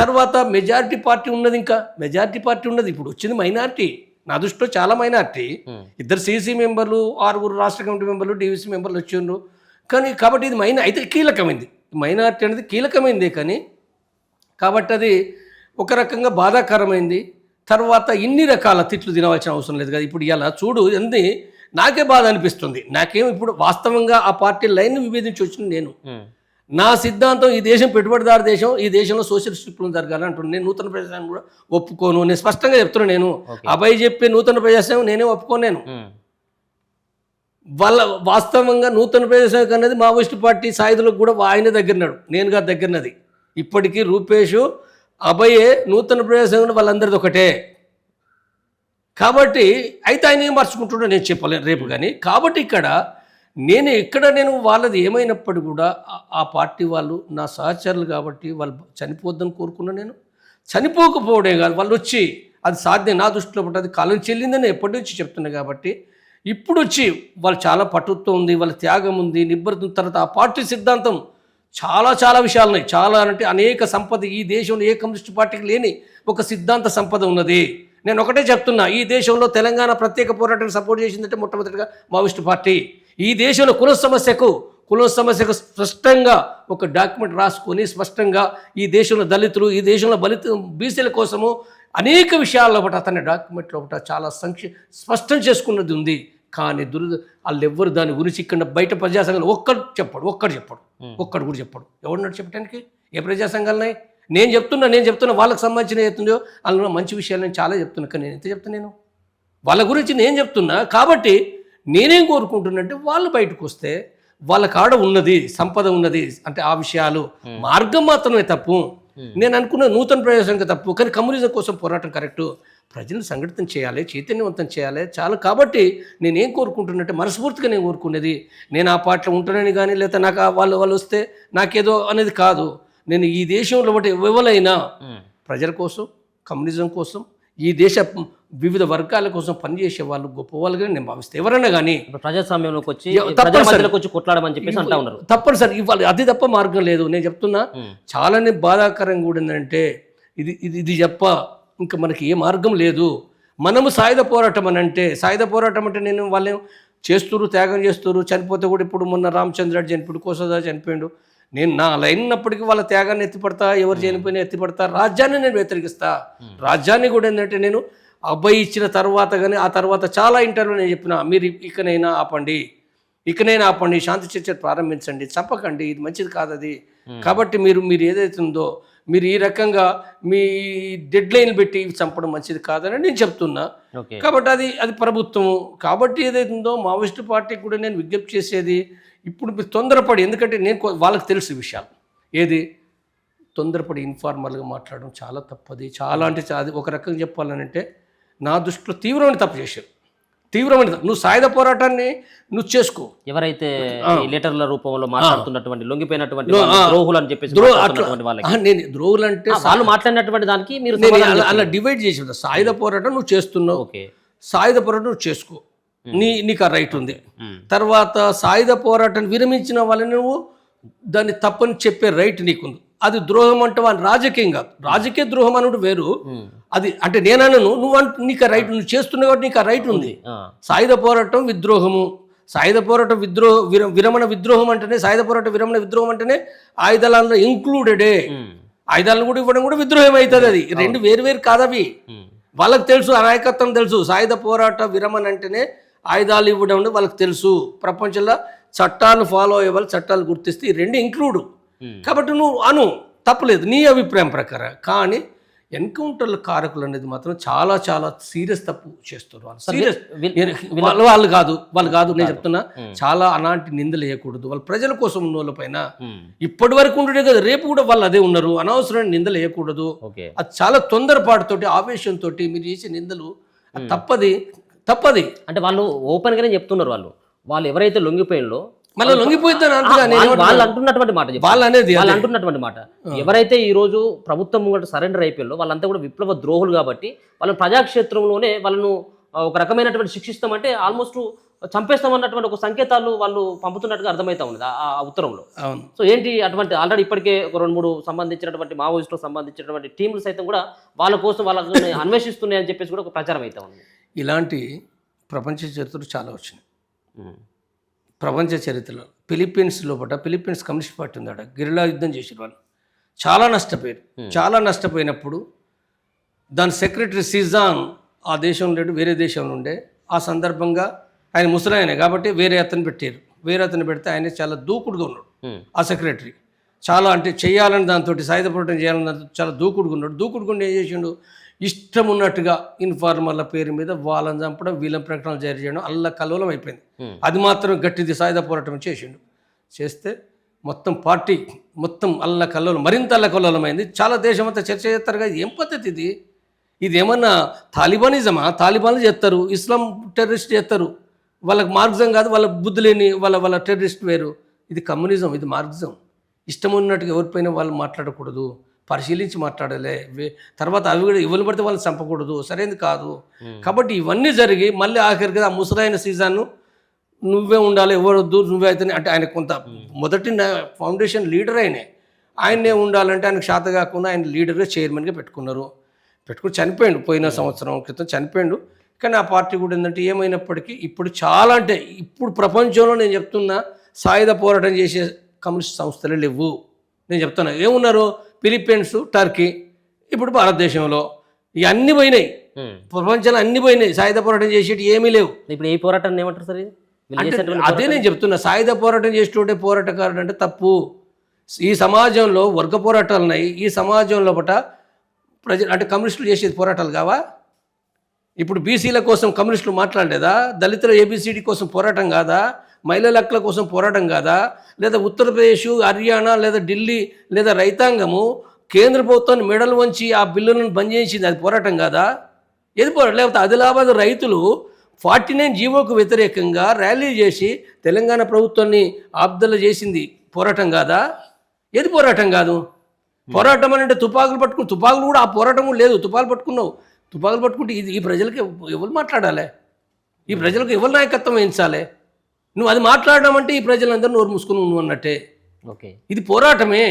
తర్వాత మెజారిటీ పార్టీ ఉన్నది, ఇప్పుడు వచ్చింది మైనారిటీ. నా దృష్టిలో చాలా మైనారిటీ. 2 సీసీ మెంబర్లు, 6 రాష్ట్ర కమిటీ మెంబర్లు, డివిసి మెంబర్లు వచ్చిండ్రు. కాబట్టి ఇది అయితే కీలకమైంది. మైనారిటీ అనేది కీలకమైంది, కానీ కాబట్టి అది ఒక రకంగా బాధాకరమైంది. తర్వాత ఇన్ని రకాల తిట్లు తినవలసిన అవసరం లేదు కదా. ఇప్పుడు ఇలా చూడు, నాకే బాధ అనిపిస్తుంది. నాకేం ఇప్పుడు వాస్తవంగా ఆ పార్టీ లైన్ విభేదించి వచ్చిన నేను, నా సిద్ధాంతం ఈ దేశం పెట్టుబడిదారు దేశం, ఈ దేశంలో సోషలిస్ట్ విప్లవం జరగాలని అంటున్నాను. నేను నూతన ప్రజాస్వామ్యం కూడా ఒప్పుకోను. నేను స్పష్టంగా చెప్తున్నాను. నేను అబ్బాయి చెప్పే నూతన ప్రజాస్వామ్యం నేనే ఒప్పుకోను. నేను వాళ్ళ వాస్తవంగా నూతన ప్రజాస్వామ్యం అనేది మావోయిస్టు పార్టీ సాయుధులకు కూడా ఆయన దగ్గరన్నాడు, నేను కాదు దగ్గరన్నది. ఇప్పటికీ రూపేష్ అభయే నూతన ప్రజాస్వామ్యం వాళ్ళందరిది ఒకటే. కాబట్టి అయితే ఆయన ఏం మర్చుకుంటున్నా నేను చెప్పలేను రేపు. కానీ కాబట్టి నేను వాళ్ళది ఏమైనప్పటికీ కూడా ఆ పార్టీ వాళ్ళు నా సహచరులు కాబట్టి వాళ్ళు చనిపోద్దని కోరుకున్నాను. నేను చనిపోకపోవడే కాదు, వాళ్ళు వచ్చి అది సాధ్యం నా దృష్టిలో పట్టి అది కాలం చెల్లిందని ఎప్పటి నుంచి చెప్తున్నా. కాబట్టి ఇప్పుడు వచ్చి వాళ్ళు చాలా పట్టుతో ఉంది, వాళ్ళ త్యాగం ఉంది, నిబ్బరతం. తర్వాత ఆ పార్టీ సిద్ధాంతం చాలా విషయాలు ఉన్నాయి. చాలా అంటే అనేక సంపద ఈ దేశంలో ఏ కమ్యూనిస్ట్ పార్టీకి లేని ఒక సిద్ధాంత సంపద ఉన్నది. నేను ఒకటే చెప్తున్నా, ఈ దేశంలో తెలంగాణ ప్రత్యేక పోరాటానికి సపోర్ట్ చేసిందంటే మొట్టమొదటిగా మావోయిస్టు పార్టీ. ఈ దేశంలో కుల సమస్యకు స్పష్టంగా ఒక డాక్యుమెంట్ రాసుకొని స్పష్టంగా ఈ దేశంలో దళితులు, ఈ దేశంలో బీసీల కోసము అనేక విషయాల్లో ఒకటి అతని డాక్యుమెంట్లో ఒకటి చాలా స్పష్టం చేసుకున్నది ఉంది. కానీ వాళ్ళు ఎవ్వరు దాని గురించి ఇక్కడ బయట ప్రజా సంఘాలు ఒక్కడు కూడా చెప్పడు. ఎవరున్నాడు చెప్పడానికి? ఏ ప్రజా సంఘాలున్నాయి? నేను చెప్తున్నా వాళ్ళకి సంబంధించిన ఏతుందో అందులో మంచి విషయాలు నేను చాలా చెప్తున్నా. కానీ నేను ఎంత చెప్తున్నాను వాళ్ళ గురించి నేను చెప్తున్నా. కాబట్టి నేనేం కోరుకుంటున్నానంటే వాళ్ళు బయటకు వస్తే వాళ్ళ కాడ ఉన్నది సంపద ఉన్నది అంటే ఆ విషయాలు మార్గం మాత్రమే తప్పు. నేను అనుకున్న నూతన ప్రజాస్వామ్యం తప్పు, కానీ కమ్యూనిజం కోసం పోరాటం కరెక్టు. ప్రజలను సంఘటితం చేయాలి, చైతన్యవంతం చేయాలి చాలు. కాబట్టి నేనేం కోరుకుంటున్నట్టే మనస్ఫూర్తిగా నేను కోరుకునేది, నేను ఆ పార్టీలో ఉంటానని కానీ లేదా నాకు వాళ్ళు వస్తే నాకేదో అనేది కాదు. నేను ఈ దేశంలో బట్టి ఎవరైనా ప్రజల కోసం, కమ్యూనిజం కోసం, ఈ దేశ వివిధ వర్గాల కోసం పనిచేసే వాళ్ళు గొప్ప వాళ్ళుగా నేను భావిస్తాను. ఎవరైనా కానీ ప్రజాస్వామ్యంలోకి వచ్చి కొట్లాడమని చెప్పేసి అంటా ఉన్నారు. తప్పనిసరి ఇవ్వాలి, అది తప్ప మార్గం లేదు. నేను చెప్తున్నా చాలానే బాధాకరంగా కూడా ఏంటంటే ఇది చెప్ప ఇంకా మనకి ఏ మార్గం లేదు. మనము సాయుధ పోరాటం అంటే నేను వాళ్ళేం చేస్తున్నారు, త్యాగం చేస్తున్నారు, చనిపోతే కూడా ఇప్పుడు మొన్న రామచంద్రాడు చనిపోయాడు, కోసదా చనిపోయాడు. నేను నా లైన్ ఉన్నప్పటికీ వాళ్ళ త్యాగాన్ని ఎత్తిపడతా, ఎవరు చనిపోయినా ఎత్తిపడతా. రాజ్యాన్ని నేను వ్యతిరేకిస్తా. రాజ్యాన్ని కూడా ఏంటంటే నేను అబ్బాయి ఇచ్చిన తర్వాత కానీ ఆ తర్వాత చాలా ఇంటర్వ్యూ నేను చెప్పిన, మీరు ఇకనైనా ఆపండి, శాంతి చర్చలు ప్రారంభించండి, చంపకండి, ఇది మంచిది కాదు అది. కాబట్టి మీరు ఏదైతే ఉందో మీరు ఈ రకంగా మీ డెడ్ లైన్ పెట్టి చంపడం మంచిది కాదని నేను చెప్తున్నా. కాబట్టి అది ప్రభుత్వం. కాబట్టి ఏదైతే ఉందో మావోయిస్టు పార్టీకి కూడా నేను విజ్ఞప్తి చేసేది, ఇప్పుడు మీరు తొందరపడి, ఎందుకంటే వాళ్ళకి తెలుసు విషయాలు, తొందరపడి ఇన్ఫార్మల్గా మాట్లాడడం చాలా తప్పది. చాలా అంటే అది ఒక రకంగా చెప్పాలనంటే నా దృష్టిలో తీవ్రమైన తప్పు చేశారు. తీవ్రమైన నువ్వు సాయుధ పోరాటాన్ని నువ్వు చేసుకో. ఎవరైతే ఈ లెటర్ల రూపంలో మాట్లాడుతున్నటువంటి లొంగిపోయినటువంటి ద్రోహులు అని చెప్పేసి మాట్లాడుతున్నటువంటి వాళ్ళకి నేను ద్రోహులు అంటే వాళ్ళు మాట్లాడినటువంటి దానికి మీరు అలా డివైడ్ చేసి సాయుధ పోరాటం నువ్వు చేస్తున్నావు, ఓకే సాయుధ పోరాటం నువ్వు చేసుకో, నీకు ఆ రైట్ ఉంది. తర్వాత సాయుధ పోరాటాన్ని విరమించిన వాళ్ళని నువ్వు దాన్ని తప్పని చెప్పే రైట్ నీకుంది. అది ద్రోహం అంటే వాళ్ళ రాజకీయం కాదు, రాజకీయ ద్రోహం అనుడు వేరు. అది అంటే నేనను నువ్వు నీకు ఆ రైట్, నువ్వు చేస్తున్నావు కాబట్టి నీకు ఆ రైట్ ఉంది. సాయుధ పోరాటం విద్రోహము, సాయుధ పోరాటం విరమణ విద్రోహం అంటేనే, సాయుధ పోరాట విరమణ విద్రోహం అంటేనే ఆయుధాలలో ఇంక్లూడెడే. ఆయుధాలను కూడా ఇవ్వడం కూడా విద్రోహం అవుతుంది. అది రెండు వేరు వేరు కాదవి. వాళ్ళకి తెలుసు, ఆ నాయకత్వం తెలుసు. సాయుధ పోరాట విరమణ అంటేనే ఆయుధాలు ఇవ్వడం వాళ్ళకి తెలుసు. ప్రపంచంలో చట్టాలు ఫాలో అయ్యే వాళ్ళు చట్టాలు గుర్తిస్తే ఈ రెండు ఇంక్లూడు. కాబట్టి నువ్వు తప్పలేదు నీ అభిప్రాయం ప్రకారం. కానీ ఎన్కౌంటర్ల కారకులు అనేది మాత్రం చాలా చాలా సీరియస్ తప్పు చేస్తారు వాళ్ళు. సీరియస్ వాళ్ళు కాదు నేను చెప్తున్నా. చాలా అలాంటి నిందలు వేయకూడదు. వాళ్ళు ప్రజల కోసం ఉన్న వాళ్ళ పైన ఇప్పటి వరకు ఉండే కదా, రేపు కూడా వాళ్ళు అదే ఉన్నారు. అనవసరమైన నిందలు వేయకూడదు. అది చాలా తొందరపాటుతోటి ఆవేశంతో మీరు చేసే నిందలు తప్పది. అంటే వాళ్ళు ఓపెన్ గానే చెప్తున్నారు. వాళ్ళు ఎవరైతే లొంగిపోయినో మళ్ళీ లొంగిపోయిద్దని వాళ్ళు అంటున్నటువంటి మాట, వాళ్ళు అంటున్నటువంటి మాట, ఎవరైతే ఈ రోజు ప్రభుత్వం ముంగట సరెండర్ అయిపోయిందో వాళ్ళంతా కూడా విప్లవ ద్రోహులు కాబట్టి వాళ్ళని ప్రజాక్షేత్రంలోనే వాళ్ళను ఒక రకమైనటువంటి శిక్షిస్తామంటే ఆల్మోస్ట్ చంపేస్తామన్నటువంటి ఒక సంకేతాలు వాళ్ళు పంపుతున్నట్టుగా అర్థమవుతా ఉంది ఆ ఉత్తరంలో. సో ఏంటి అటువంటి ఆల్రెడీ ఇప్పటికే ఒక 2-3 సంబంధించినటువంటి మావోయిస్టులకు సంబంధించినటువంటి టీంలు సైతం కూడా వాళ్ళ కోసం వాళ్ళని అన్వేషిస్తున్నాయి అని చెప్పేసి కూడా ఒక ప్రచారం అవుతా ఉంది. ఇలాంటి ప్రపంచ చరిత్రలు చాలా వచ్చినాయి. ప్రపంచ చరిత్రలో ఫిలిప్పీన్స్ కమ్యూనిస్ట్ పార్టీ ఉంది. గెరిల్లా యుద్ధం చేసిన వాళ్ళు చాలా నష్టపోయినప్పుడు దాని సెక్రటరీ సిజాన్ ఆ దేశం లేడు, వేరే దేశంలో ఉండే. ఆ సందర్భంగా ఆయన ముసలాయనే కాబట్టి వేరే అతను పెడితే ఆయన చాలా దూకుడుగా ఉన్నాడు. ఆ సెక్రటరీ చాలా అంటే చేయాలని దాంతో సాయుధ పోరాటం చేయాలని దాంతో చాలా దూకుడుగా ఉన్నాడు. దూకుడుగా ఏం చేసిండు, ఇష్టం ఉన్నట్టుగా ఇన్ఫార్మర్ల పేరు మీద వాళ్ళని చంపడం, వీళ్ళని ప్రకటనలు జారీ చేయడం, అల్ల కల్లోలం అయిపోయింది. అది మాత్రం గట్టిది సాయుధ పోరాటం చేస్తే మొత్తం పార్టీ అల్ల కల్లోలం, మరింత అల్ల కల్లోలమైంది. చాలా దేశం అంతా చర్చ చేస్తారుగా, ఏం పద్ధతి ఇది ఏమన్నా తాలిబానిజమా? తాలిబాన్లు చేస్తారు, ఇస్లాం టెర్రరిస్ట్ చేస్తారు. వాళ్ళకి మార్క్సిజం కాదు, వాళ్ళ బుద్ధి లేని వాళ్ళ టెర్రరిస్ట్ వేరు. ఇది కమ్యూనిజం, ఇది మార్క్సిజం. ఇష్టం ఉన్నట్టుగా ఎవరిపైన వాళ్ళు మాట్లాడకూడదు, పరిశీలించి మాట్లాడాలి. తర్వాత అవి కూడా ఎవరు పడితే వాళ్ళు చంపకూడదు, సరైనది కాదు. కాబట్టి ఇవన్నీ జరిగి మళ్ళీ ఆఖరికి ఆ ముసలైన సీజన్ను నువ్వే ఉండాలి, ఎవరొద్దు, నువ్వే అయితే అంటే ఆయన కొంత మొదటి ఫౌండేషన్ లీడర్ ఆయనే ఉండాలంటే ఆయనకు శాత కాకుండా ఆయన లీడర్గా చైర్మన్గా పెట్టుకుని చనిపోయాడు. పోయిన సంవత్సరం క్రితం చనిపోయాడు. కానీ ఆ పార్టీ కూడా ఏంటంటే ఏమైనప్పటికీ ఇప్పుడు చాలా అంటే ఇప్పుడు ప్రపంచంలో నేను చెప్తున్నా సాయుధ పోరాటం చేసే కమ్యూనిస్ట్ సంస్థలే లేవు. నేను చెప్తున్నా ఏమున్నారు, ఫిలిప్పీన్స్, టర్కీ, ఇప్పుడు భారతదేశంలో ఇవన్నీ పోయినాయి. ప్రపంచంలో అన్ని పోయినాయి. సాయుధ పోరాటం చేసేటి ఏమీ లేవు. ఇప్పుడు ఏ పోరాటాన్ని ఏమంటారు సార్? అదే నేను చెప్తున్నా, సాయుధ పోరాటం చేసేటోటే పోరాటకారుడు అంటే తప్పు. ఈ సమాజంలో వర్గ పోరాటాలు ఉన్నాయి. ఈ సమాజంలో ప్రజలు అంటే కమ్యూనిస్టులు చేసేది పోరాటాలు కావా? ఇప్పుడు బీసీల కోసం కమ్యూనిస్టులు మాట్లాడలేదా? దళితుల ఏబిసిడి కోసం పోరాటం కాదా? మహిళల హక్కుల కోసం పోరాటం కాదా? లేదా ఉత్తరప్రదేశ్, హర్యానా లేదా ఢిల్లీ లేదా రైతాంగము కేంద్ర ప్రభుత్వాన్ని మెడలు వంచి ఆ బిల్లులను బంద్ చేసింది, అది పోరాటం కాదా? ఏది పోరాటం? లేకపోతే ఆదిలాబాద్ రైతులు 49 జీవోకు వ్యతిరేకంగా ర్యాలీ చేసి తెలంగాణ ప్రభుత్వాన్ని ఆబ్దలు చేసింది పోరాటం కాదా? ఏది పోరాటం కాదు? పోరాటం అని అంటే తుపాకులు కూడా ఆ పోరాటం కూడా లేదు. తుపాకులు పట్టుకుంటే ఈ ప్రజలకు ఎవరు మాట్లాడాలి? ఈ ప్రజలకు ఎవరు నాయకత్వం వహించాలి? నువ్వు అది మాట్లాడడం అంటే ఈ ప్రజలందరూ నోరు మూసుకుని నువ్వు అన్నట్టే. ఓకే, ఇది పోరాటమే.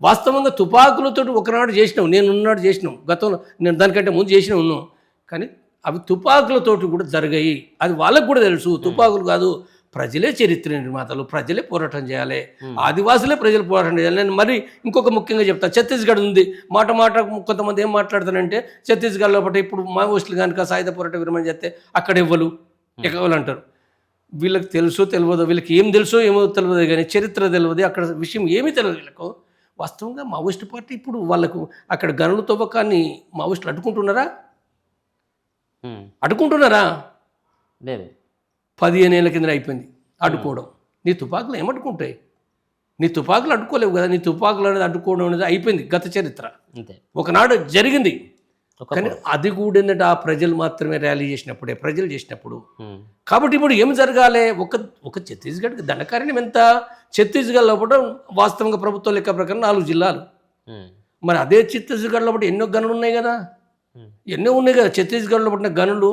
వాస్తవంగా తుపాకులతో ఒకనాడు చేసినావు, నేనున్నాడు చేసినావు, గతంలో నేను దానికంటే ముందు చేసిన ఉన్నావు. కానీ అవి తుపాకులతోటి కూడా జరిగాయి. అది వాళ్ళకు కూడా తెలుసు. తుపాకులు కాదు, ప్రజలే చరిత్ర నిర్మాతలు, ప్రజలే పోరాటం చేయాలి, ఆదివాసులే ప్రజలు పోరాటం చేయాలి. నేను మరి ఇంకొక ముఖ్యంగా చెప్తా, ఛత్తీస్గఢ్ ఉంది. మాట కొంతమంది ఏం మాట్లాడతారంటే ఛత్తీస్గఢ్ లోపల ఇప్పుడు మావోయిస్టులు కనుక సాయుధ పోరాట విరమణ చేస్తే అక్కడ ఎక్కవాలి అంటారు. వీళ్ళకి తెలుసో తెలియదు, వీళ్ళకి ఏం తెలుసో ఏమో తెలియదు, కానీ చరిత్ర తెలియదు, అక్కడ విషయం ఏమీ తెలియదు వీళ్ళకు. వాస్తవంగా మావోయిస్టు పార్టీ ఇప్పుడు వాళ్ళకు అక్కడ గనుల తవ్వకాన్ని మావోయిస్టులు అడ్డుకుంటున్నారా? లేదు, 15 ఏళ్ళ కింద అయిపోయింది అడ్డుకోవడం. నీ తుపాకులు ఏమడ్డుకుంటాయి? నీ తుపాకులు అడ్డుకోలేవు కదా. నీ తుపాకులు అనేది అడ్డుకోవడం అనేది అయిపోయింది, గత చరిత్ర. ఒకనాడు జరిగింది. కానీ అది కూడా ఏంటంటే ఆ ప్రజలు మాత్రమే ర్యాలీ చేసినప్పుడే, ప్రజలు చేసినప్పుడు. ఉమ్, కాబట్టి ఇప్పుడు ఏం జరగాలి? ఒక ఛత్తీస్గఢ్కి దండకారణ్యం ఎంత? ఛత్తీస్గఢ్ లోపల వాస్తవంగా ప్రభుత్వ లెక్క ప్రకారం 4 జిల్లాలు. ఉమ్, మరి అదే ఛత్తీస్గఢ్ లోపల ఎన్నో గనులు ఉన్నాయి కదా, ఉమ్, ఎన్నో ఉన్నాయి కదా. ఛత్తీస్గఢ్లో పట్టిన గనులు,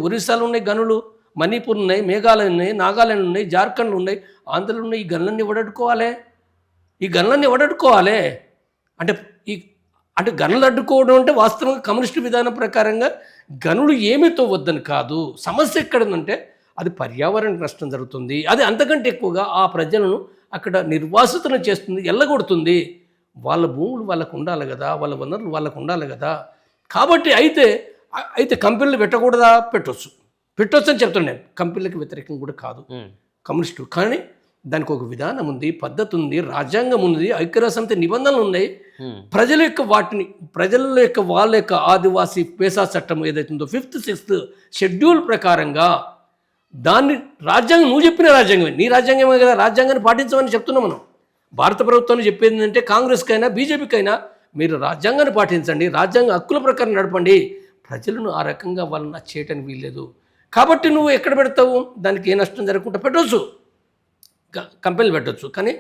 ఒరిస్సాలో ఉన్నాయి గనులు, మణిపూర్ ఉన్నాయి, మేఘాలయ ఉన్నాయి, నాగాలాండ్ ఉన్నాయి, జార్ఖండ్ ఉన్నాయి, ఆంధ్రలో ఉన్నాయి. ఈ గనులన్నీ ఎవడట్టుకోవాలి? అంటే అంటే గనులు అడ్డుకోవడం అంటే వాస్తవంగా కమ్యూనిస్టు విధానం ప్రకారంగా గనులు ఏమీతో వద్దని కాదు. సమస్య ఎక్కడందంటే అది పర్యావరణానికి నష్టం జరుగుతుంది. అది అంతకంటే ఎక్కువగా ఆ ప్రజలను అక్కడ నిర్వాసితులను చేస్తుంది, ఎల్లగొడుతుంది. వాళ్ళ భూములు వాళ్ళకు ఉండాలి కదా, వాళ్ళ వనరులు వాళ్ళకు ఉండాలి కదా. కాబట్టి అయితే కంపెనీలు పెట్టకూడదా? పెట్టొచ్చు అని చెప్తాను నేను. కంపెనీలకు వ్యతిరేకం కూడా కాదు కమ్యూనిస్టు. కానీ దానికి ఒక విధానం ఉంది, పద్ధతి ఉంది, రాజ్యాంగం ఉంది, ఐక్యరాజ్యసమితి నిబంధనలు ఉన్నాయి. ప్రజల యొక్క వాళ్ళ యొక్క ఆదివాసీ పేసా చట్టం ఏదైతుందో 5th 6th షెడ్యూల్ ప్రకారంగా దాన్ని రాజ్యాంగం, నువ్వు చెప్పిన రాజ్యాంగమే, నీ రాజ్యాంగమే కదా, రాజ్యాంగాన్ని పాటించమని చెప్తున్నాం మనం. భారత ప్రభుత్వాన్ని చెప్పేది ఏంటంటే కాంగ్రెస్కైనా బీజేపీకైనా మీరు రాజ్యాంగాన్ని పాటించండి, రాజ్యాంగ హక్కుల ప్రకారం నడపండి. ప్రజలను ఆ రకంగా వాళ్ళని చేయటానికి వీల్లేదు. కాబట్టి నువ్వు ఎక్కడ పెడతావు? దానికి ఏ నష్టం జరగకుండా పెట్టవచ్చు, కంపెనీలు పెట్టవచ్చు. కానీ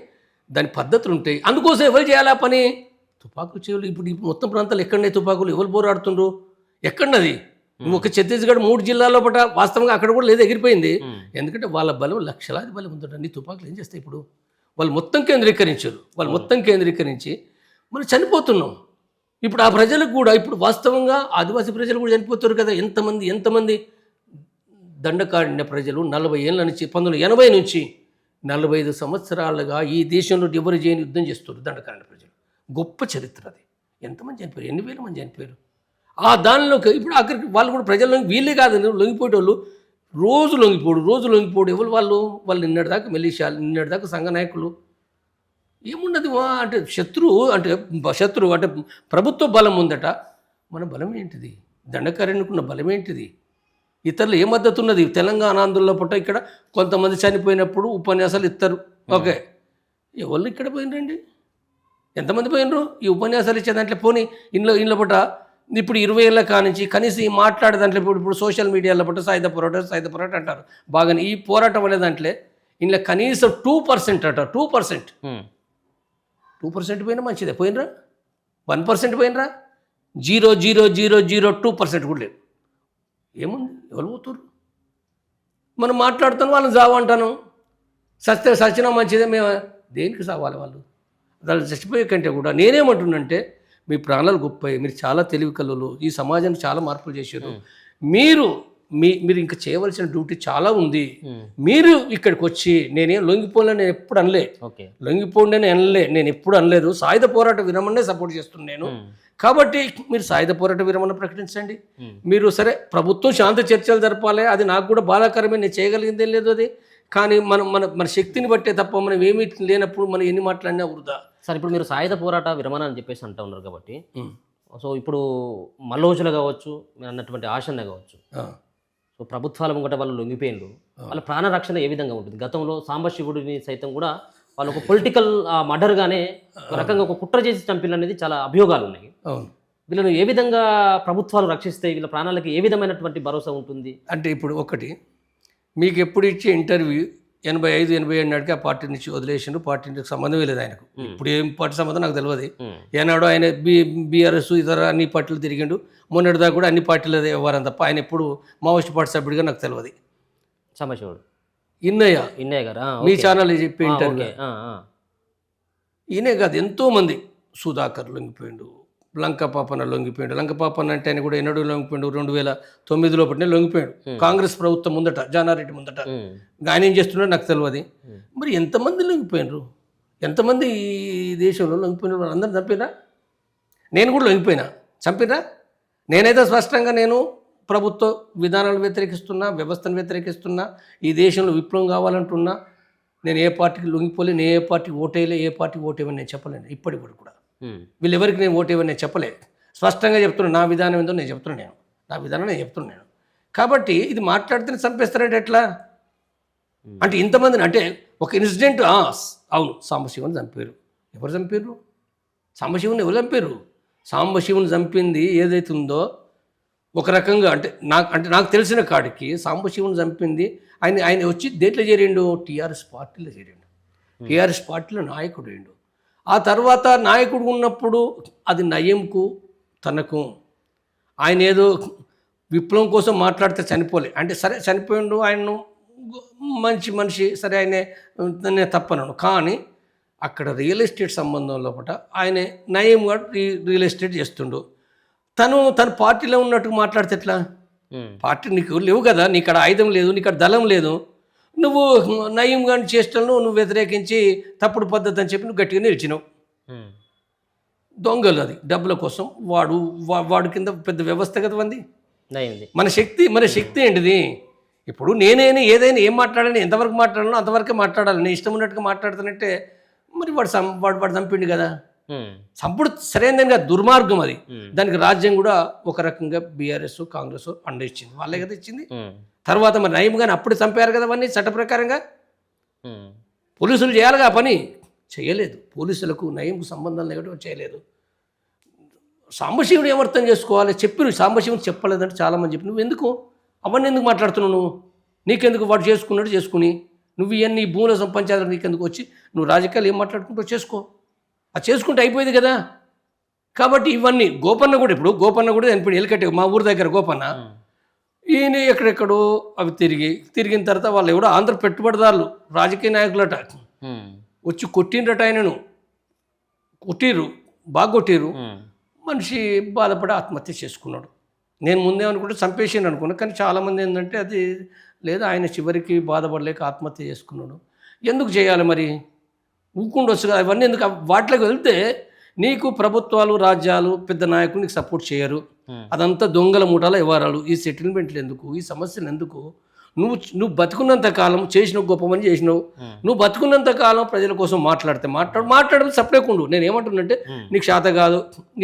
దాని పద్ధతులు ఉంటాయి. అందుకోసం ఎవరు చేయాలి ఆ పని? తుపాకులు చేయాలి. ఇప్పుడు మొత్తం ప్రాంతాలు ఎక్కడనే తుపాకులు ఎవరు పోరాడుతుండ్రు? ఎక్కడన్నది? నువ్వు ఒక ఛత్తీస్గఢ్ 3 జిల్లాల్లో పట వాస్తవంగా అక్కడ కూడా లేదు, ఎగిరిపోయింది. ఎందుకంటే వాళ్ళ బలం లక్షలాది బలం ఉందట. నీ తుపాకులు ఏం చేస్తాయి? ఇప్పుడు వాళ్ళు మొత్తం కేంద్రీకరించి మనం చనిపోతున్నాం. ఇప్పుడు ఆ ప్రజలకు కూడా ఇప్పుడు వాస్తవంగా ఆదివాసీ ప్రజలు కూడా చనిపోతారు కదా. ఎంతమంది దండకారణ్య ప్రజలు 40 ఏళ్ళ నుంచి 1980 నుంచి 45 సంవత్సరాలుగా ఈ దేశంలో ఎవరు చేయని యుద్ధం చేస్తారు దండకారణ్య ప్రజలు. గొప్ప చరిత్ర అది. ఎంతమంది చనిపోయారు? ఎన్ని వేల మంది చనిపోయారు. ఆ దానిలోకి ఇప్పుడు అక్కడికి వాళ్ళు కూడా ప్రజల్లో వీళ్ళే కాదు లొంగిపోయేటోళ్ళు. రోజు లొంగిపోడు ఎవరు వాళ్ళు నిన్నటిదాకా మిలిషియాలు, నిన్నటిదాకా సంఘ నాయకులు. ఏమున్నది అంటే శత్రువు అంటే ప్రభుత్వ బలం ఉందట. మన బలం ఏంటిది? దండకారణ్యకున్న బలం ఏంటిది? ఇతరులు ఏ మద్దతు ఉన్నది? తెలంగాణ ఆందోళన పుట్ట ఇక్కడ కొంతమంది చనిపోయినప్పుడు ఉపన్యాసాలు ఇస్తారు. ఓకే, ఎవరు ఇక్కడ పోయినరండి? ఎంతమంది పోయినరు? ఈ ఉపన్యాసాలు ఇచ్చే దాంట్లో పోనీ ఇంట్లో పుట్ట ఇప్పుడు 20 ఏళ్ళ కానించి కనీసం ఈ మాట్లాడే దాంట్లో ఇప్పుడు సోషల్ మీడియాలో పుట్ట సాయుధ పోరాటం అంటారు. బాగానే ఈ పోరాటం అనే దాంట్లో ఇంట్లో కనీసం 2% అట. 2% పోయినా మంచిదే. పోయినరా? 1% పోయినరా? 0.0002% కూడా లేదు. ఏముంది? ఎవరు పోతున్నారు? మనం మాట్లాడుతాను, వాళ్ళని చావు అంటాను. సచ్చినా మంచిదే. మేము దేనికి సావాలి? వాళ్ళు చచ్చిపోయే కంటే కూడా నేనేమంటున్నంటే మీ ప్రాణాలు గొప్పవి, మీరు చాలా తెలివి కలలు, ఈ సమాజానికి చాలా మార్పులు చేశారు. మీరు ఇంకా చేయవలసిన డ్యూటీ చాలా ఉంది. మీరు ఇక్కడికి వచ్చి నేనేం లొంగిపోలే, నేను ఎప్పుడు అనలే, లొంగిపోండి అని అనలే, నేను ఎప్పుడు అనలేదు. సాయుధ పోరాట విరమణనే సపోర్ట్ చేస్తున్నాను నేను. కాబట్టి మీరు సాయుధ పోరాట విరమణ ప్రకటించండి. మీరు సరే ప్రభుత్వం శాంతి చర్చలు జరపాలి, అది నాకు కూడా బాధాకరమే, నేను చేయగలిగిందే లేదు అది. కానీ మన శక్తిని బట్టే తప్ప మనం ఏమీ లేనప్పుడు మనం ఎన్ని మాట్లాడినా వృధా. సార్, ఇప్పుడు మీరు సాయుధ పోరాట విరమణ అని చెప్పేసి అంటూ ఉన్నారు కాబట్టి, సో ఇప్పుడు మల్లోజులు కావచ్చు, మీరు అన్నటువంటి ఆశన్న కావచ్చు, సో ప్రభుత్వాల ముంగట వాళ్ళు లొంగిపోయినరు, వాళ్ళ ప్రాణ రక్షణ ఏ విధంగా ఉంటుంది? గతంలో సాంబశివుడిని సైతం కూడా వాళ్ళు ఒక పొలిటికల్ మర్డర్గానే ఒక రకంగా ఒక కుట్ర చేసి చంపిన అనేది చాలా అభియోగాలు ఉన్నాయి. వీళ్ళను ఏ విధంగా ప్రభుత్వాలు రక్షిస్తాయి? వీళ్ళ ప్రాణాలకి ఏ విధమైనటువంటి భరోసా ఉంటుంది? అంటే ఇప్పుడు ఒకటి మీకు ఎప్పుడు ఇచ్చే ఇంటర్వ్యూ 85-87 నాటికి ఆ పార్టీ నుంచి వదిలేసిండు. పార్టీకి సంబంధమే లేదు ఆయనకు. ఇప్పుడు ఏం పార్టీ సంబంధం నాకు తెలియదు. ఏనాడు ఆయన బీఆర్ఎస్ ఇతర అన్ని పార్టీలు తిరిగిండు. మొన్నటిదాకా కూడా అన్ని పార్టీలు వ్యవహారం తప్ప ఆయన ఎప్పుడు మావోయిస్ట్ పార్టీ సభ్యుడిగా నాకు తెలియదు. సాంబశివుడు ఇన్నయ్య గారు మీ ఛానల్ చెప్పి ఇంటర్వ్యూ ఈయనే కాదు, ఎంతోమంది. సుధాకర్ లొంగిపోయిండు, లంకపాపన్న లొంగిపోయాడు. లంకపాపన్న అంటే ఆయన కూడా ఎన్నడూ లొంగిపోయాడు. 2009లో పట్టిన లొంగిపోయాడు. కాంగ్రెస్ ప్రభుత్వం ముందట, జానారెడ్డి ముందట. ఆయన ఏం చేస్తున్నాడో నాకు తెలియదు. మరి ఎంతమంది లొంగిపోయినరు? ఎంతమంది ఈ దేశంలో లొంగిపోయిన వాళ్ళందరూ చంపినా? నేను కూడా లొంగిపోయినా, చంపినా? నేనైతే స్పష్టంగా నేను ప్రభుత్వ విధానాలు వ్యతిరేకిస్తున్నా, వ్యవస్థను వ్యతిరేకిస్తున్నా, ఈ దేశంలో విప్లవం కావాలంటున్నా. నేను ఏ పార్టీకి లొంగిపోలే, నేను ఏ పార్టీకి ఓటేయలే, ఏ పార్టీకి ఓటేయమని నేను చెప్పలేను. ఇప్పటికి కూడా వీళ్ళెవరికి నేను ఓటేయమని నేను చెప్పలేదు. స్పష్టంగా చెప్తున్నాను, నా విధానం ఏందో నేను చెప్తున్నాను. నా విధానం నేను చెప్తున్నాను. కాబట్టి ఇది మాట్లాడితే చంపేస్తారంటే ఎట్లా? అంటే ఇంతమందిని అంటే ఒక ఇన్సిడెంట్. అవును, సాంబశివుని చంపారు. ఎవరు చంపారు? సాంబశివుని ఎవరు చంపారు? సాంబశివుని చంపింది ఏదైతే ఉందో ఒక రకంగా నాకు తెలిసిన కాడికి సాంబశివుని చంపింది ఆయన వచ్చి దేంట్లో చేరిండు, టీఆర్ఎస్ పార్టీలో చేరిండు. టీఆర్ఎస్ పార్టీలో నాయకుడు అయిండు. ఆ తర్వాత నాయకుడు ఉన్నప్పుడు అది నయంకు తనకు ఆయన ఏదో విప్లవం కోసం మాట్లాడితే చనిపోలే, అంటే సరే చనిపోయిండు, ఆయన్ను మంచి మనిషి, సరే ఆయన తప్పనను. కానీ అక్కడ రియల్ ఎస్టేట్ సంబంధం లోపల ఆయన నయంగా రియల్ ఎస్టేట్ చేస్తుండు. తన పార్టీలో ఉన్నట్టు మాట్లాడితే ఎట్లా? పార్టీ నీకు లేవు కదా, నీ ఇక్కడ ఆయుధం లేదు, నీ ఇక్కడ దళం లేదు, నువ్వు నయం కానీ చేష్టలను నువ్వు వ్యతిరేకించి తప్పుడు పద్ధతి అని చెప్పి నువ్వు గట్టిగా నిలిచినావు. దొంగలు అది డబ్బుల కోసం వాడు కింద పెద్ద వ్యవస్థ కదా ఉంది. మన శక్తి ఏంటిది? ఇప్పుడు నేనైనా ఏదైనా ఏం మాట్లాడాలని ఎంతవరకు మాట్లాడాలో అంతవరకే మాట్లాడాలి. నేను ఇష్టం ఉన్నట్టుగా మాట్లాడుతానంటే మరి వాడు చంపిండు కదా. చంపుడు సరైనదని కాదు, దుర్మార్గం అది. దానికి రాజ్యం కూడా ఒక రకంగా బీఆర్ఎస్ కాంగ్రెస్ అండ ఇచ్చింది, వాళ్ళే కదా ఇచ్చింది. తర్వాత మరి నయం కానీ అప్పుడు చంపారు కదా అవన్నీ చట్ట ప్రకారంగా. పోలీసులు చేయాలిగా ఆ పని, చేయలేదు. పోలీసులకు నయంకు సంబంధం లేకపోతే చేయలేదు. సాంబశివుడు ఏమర్థం చేసుకోవాలి? చెప్పిరు, సాంబశివుడు చెప్పలేదంటే చాలామంది చెప్పి నువ్వు ఎందుకు అవన్నీ ఎందుకు మాట్లాడుతున్నావు? నువ్వు నీకెందుకు వాడు చేసుకున్నాడు చేసుకుని నువ్వు ఇవన్నీ భూముల పంచాయతీలు నీకెందుకు వచ్చి నువ్వు రాజకీయాలు ఏం మాట్లాడుకుంటావు చేసుకో, అది చేసుకుంటే అయిపోయింది కదా. కాబట్టి ఇవన్నీ గోపన్న కూడా, ఇప్పుడు గోపన్న కూడా చనిపోయి ఎలికట్టే మా ఊరి దగ్గర గోపన్న, ఈయన ఎక్కడెక్కడో అవి తిరిగిన తర్వాత వాళ్ళు ఎవడో ఆంధ్ర పెట్టుబడిదారులు రాజకీయ నాయకులట వచ్చి కొట్టిండ్రట ఆయనను, బాగా కొట్టిర్రు. మనిషి బాధపడి ఆత్మహత్య చేసుకున్నాడు. నేను ముందే అనుకుంటే చంపేసాను అనుకున్నాను, కానీ చాలామంది ఏంటంటే అది లేదా ఆయన చివరికి బాధపడలేక ఆత్మహత్య చేసుకున్నాడు. ఎందుకు చేయాలి మరి? ఊకుండొచ్చు కదా అవన్నీ ఎందుకు? వాటిలోకి వెళ్తే నీకు ప్రభుత్వాలు రాజ్యాలు పెద్ద నాయకులు నీకు సపోర్ట్ చేయరు. అదంతా దొంగల మూటాల వ్యవహారాలు. ఈ సెటిల్మెంట్లు ఎందుకు, ఈ సమస్యలు ఎందుకు? నువ్వు బతుకున్నంత కాలం చేసినావు, గొప్ప పని చేసినావు. నువ్వు బతుకున్నంత కాలం ప్రజల కోసం మాట్లాడడం సపరేకుండు. నేను ఏమంటున్నంటే నీకు శాత కాదు,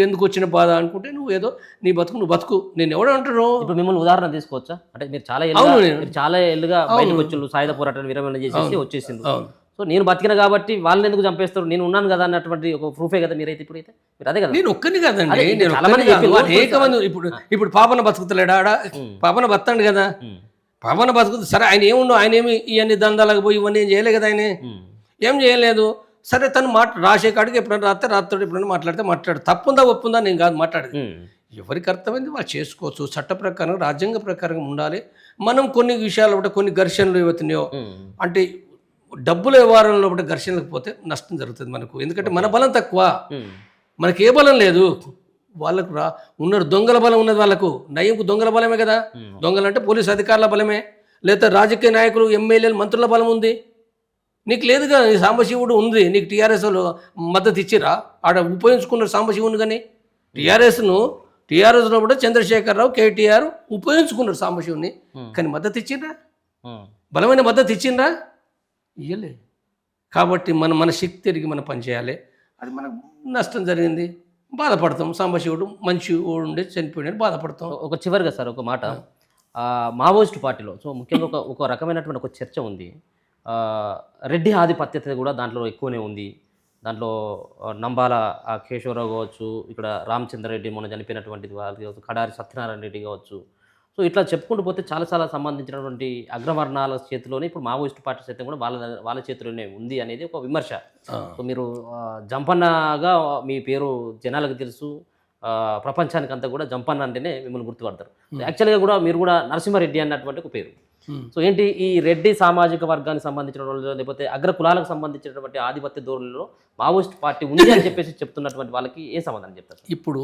ఎందుకు వచ్చిన బాధ అనుకుంటే నువ్వు ఏదో నీ నువ్వు బతుకు. నేను ఎవడో అంటున్నావు. ఇప్పుడు మిమ్మల్ని ఉదాహరణ తీసుకోవచ్చా? అంటే మీరు చాలా ఏళ్ళుగా బయటకు వచ్చి సాయుధ పోరాటాన్ని విరమణ చేసేసి వచ్చేసింది. సో నేను బతికిన కాబట్టి వాళ్ళని ఎందుకు చంపేస్తారు, నేను ఉన్నాను కదా అన్నటువంటి ఒక ప్రూఫే కదా మీరైతే. ఇప్పుడైతే మీరు అదే కదా. నేను ఒక్కని కదండి, అనేక మంది. ఇప్పుడు పాపన బతుకుతలేడా? పాపన బతాడు కదా, పాపన బతుకుతుంది. సరే ఆయన ఏముండవు, ఆయన ఏమి ఇవన్నీ దందాలకు పోయి ఇవన్నీ ఏం చేయలేదు కదా, ఆయన ఏం చేయలేదు. సరే తను రాసే కాడికి ఎప్పుడైనా రాత్రి ఎప్పుడైనా మాట్లాడు. తప్పుందా ఒప్పుందా నేను కాదు మాట్లాడేది. ఎవరికి అర్థమైంది వాళ్ళు చేసుకోవచ్చు. చట్ట ప్రకారం రాజ్యాంగ ప్రకారం ఉండాలి. మనం కొన్ని విషయాలు కొన్ని ఘర్షణలు ఏవైతున్నాయో అంటే డబ్బుల వ్యవహారంలో ఘర్షణలకు పోతే నష్టం జరుగుతుంది మనకు. ఎందుకంటే మన బలం తక్కువ, మనకి ఏ బలం లేదు. వాళ్ళకు ఉన్నారు దొంగల బలం ఉన్నది. వాళ్ళకు నయంకు దొంగల బలమే కదా. దొంగలు అంటే పోలీసు అధికారుల బలమే, లేదా రాజకీయ నాయకులు ఎమ్మెల్యేలు మంత్రుల బలం ఉంది. నీకు లేదు కదా. నీ సాంబశివుడు ఉంది, నీకు టీఆర్ఎస్లో మద్దతు ఇచ్చిరా? ఆడ ఉపయోగించుకున్నారు సాంబశివుని. కానీ టీఆర్ఎస్లో కూడా చంద్రశేఖరరావు, కేటీఆర్ ఉపయోగించుకున్నారు సాంబశివుని. కానీ మద్దతు ఇచ్చిండ్రా? బలమైన మద్దతు ఇచ్చిండ్రా? ఇయ్యలే. కాబట్టి మన శక్తి తిరిగి మనం పనిచేయాలి. అది మనకు నష్టం జరిగింది, బాధపడతాం. సాంబశివుడు మంచి ఉండే చనిపోయాడు, బాధపడతాం. ఒక చివరిగా సార్ ఒక మాట, మావోయిస్ట్ పార్టీలో సో ముఖ్యంగా ఒక రకమైనటువంటి ఒక చర్చ ఉంది. రెడ్డి ఆధిపత్యత కూడా దాంట్లో ఎక్కువనే ఉంది. దాంట్లో నంబాల కేశవరావు కావచ్చు, ఇక్కడ రామచంద్రరెడ్డి మొన్న చనిపోయినటువంటిది వాళ్ళు కావచ్చు, కడారి సత్యనారాయణ రెడ్డి కావచ్చు. సో ఇట్లా చెప్పుకుంటూ పోతే చాలా సంబంధించినటువంటి అగ్రవర్ణాల చేతిలోనే ఇప్పుడు మావోయిస్ట్ పార్టీ సైతం కూడా వాళ్ళ చేతిలోనే ఉంది అనేది ఒక విమర్శ. సో మీరు జంపన్నగా మీ పేరు జనాలకు తెలుసు, ప్రపంచానికి అంతా కూడా జంపన్న అంటేనే మిమ్మల్ని గుర్తుపడతారు. యాక్చువల్గా కూడా మీరు కూడా నరసింహారెడ్డి అన్నటువంటి ఒక పేరు. సో ఏంటి ఈ రెడ్డి సామాజిక వర్గానికి సంబంధించిన వాళ్ళు లేకపోతే అగ్ర కులాలకు సంబంధించినటువంటి ఆధిపత్య ధోరణిలో మావోయిస్ట్ పార్టీ ఉంది అని చెప్పేసి చెప్తున్నటువంటి వాళ్ళకి ఏ సమాధానం చెప్తారు? ఇప్పుడు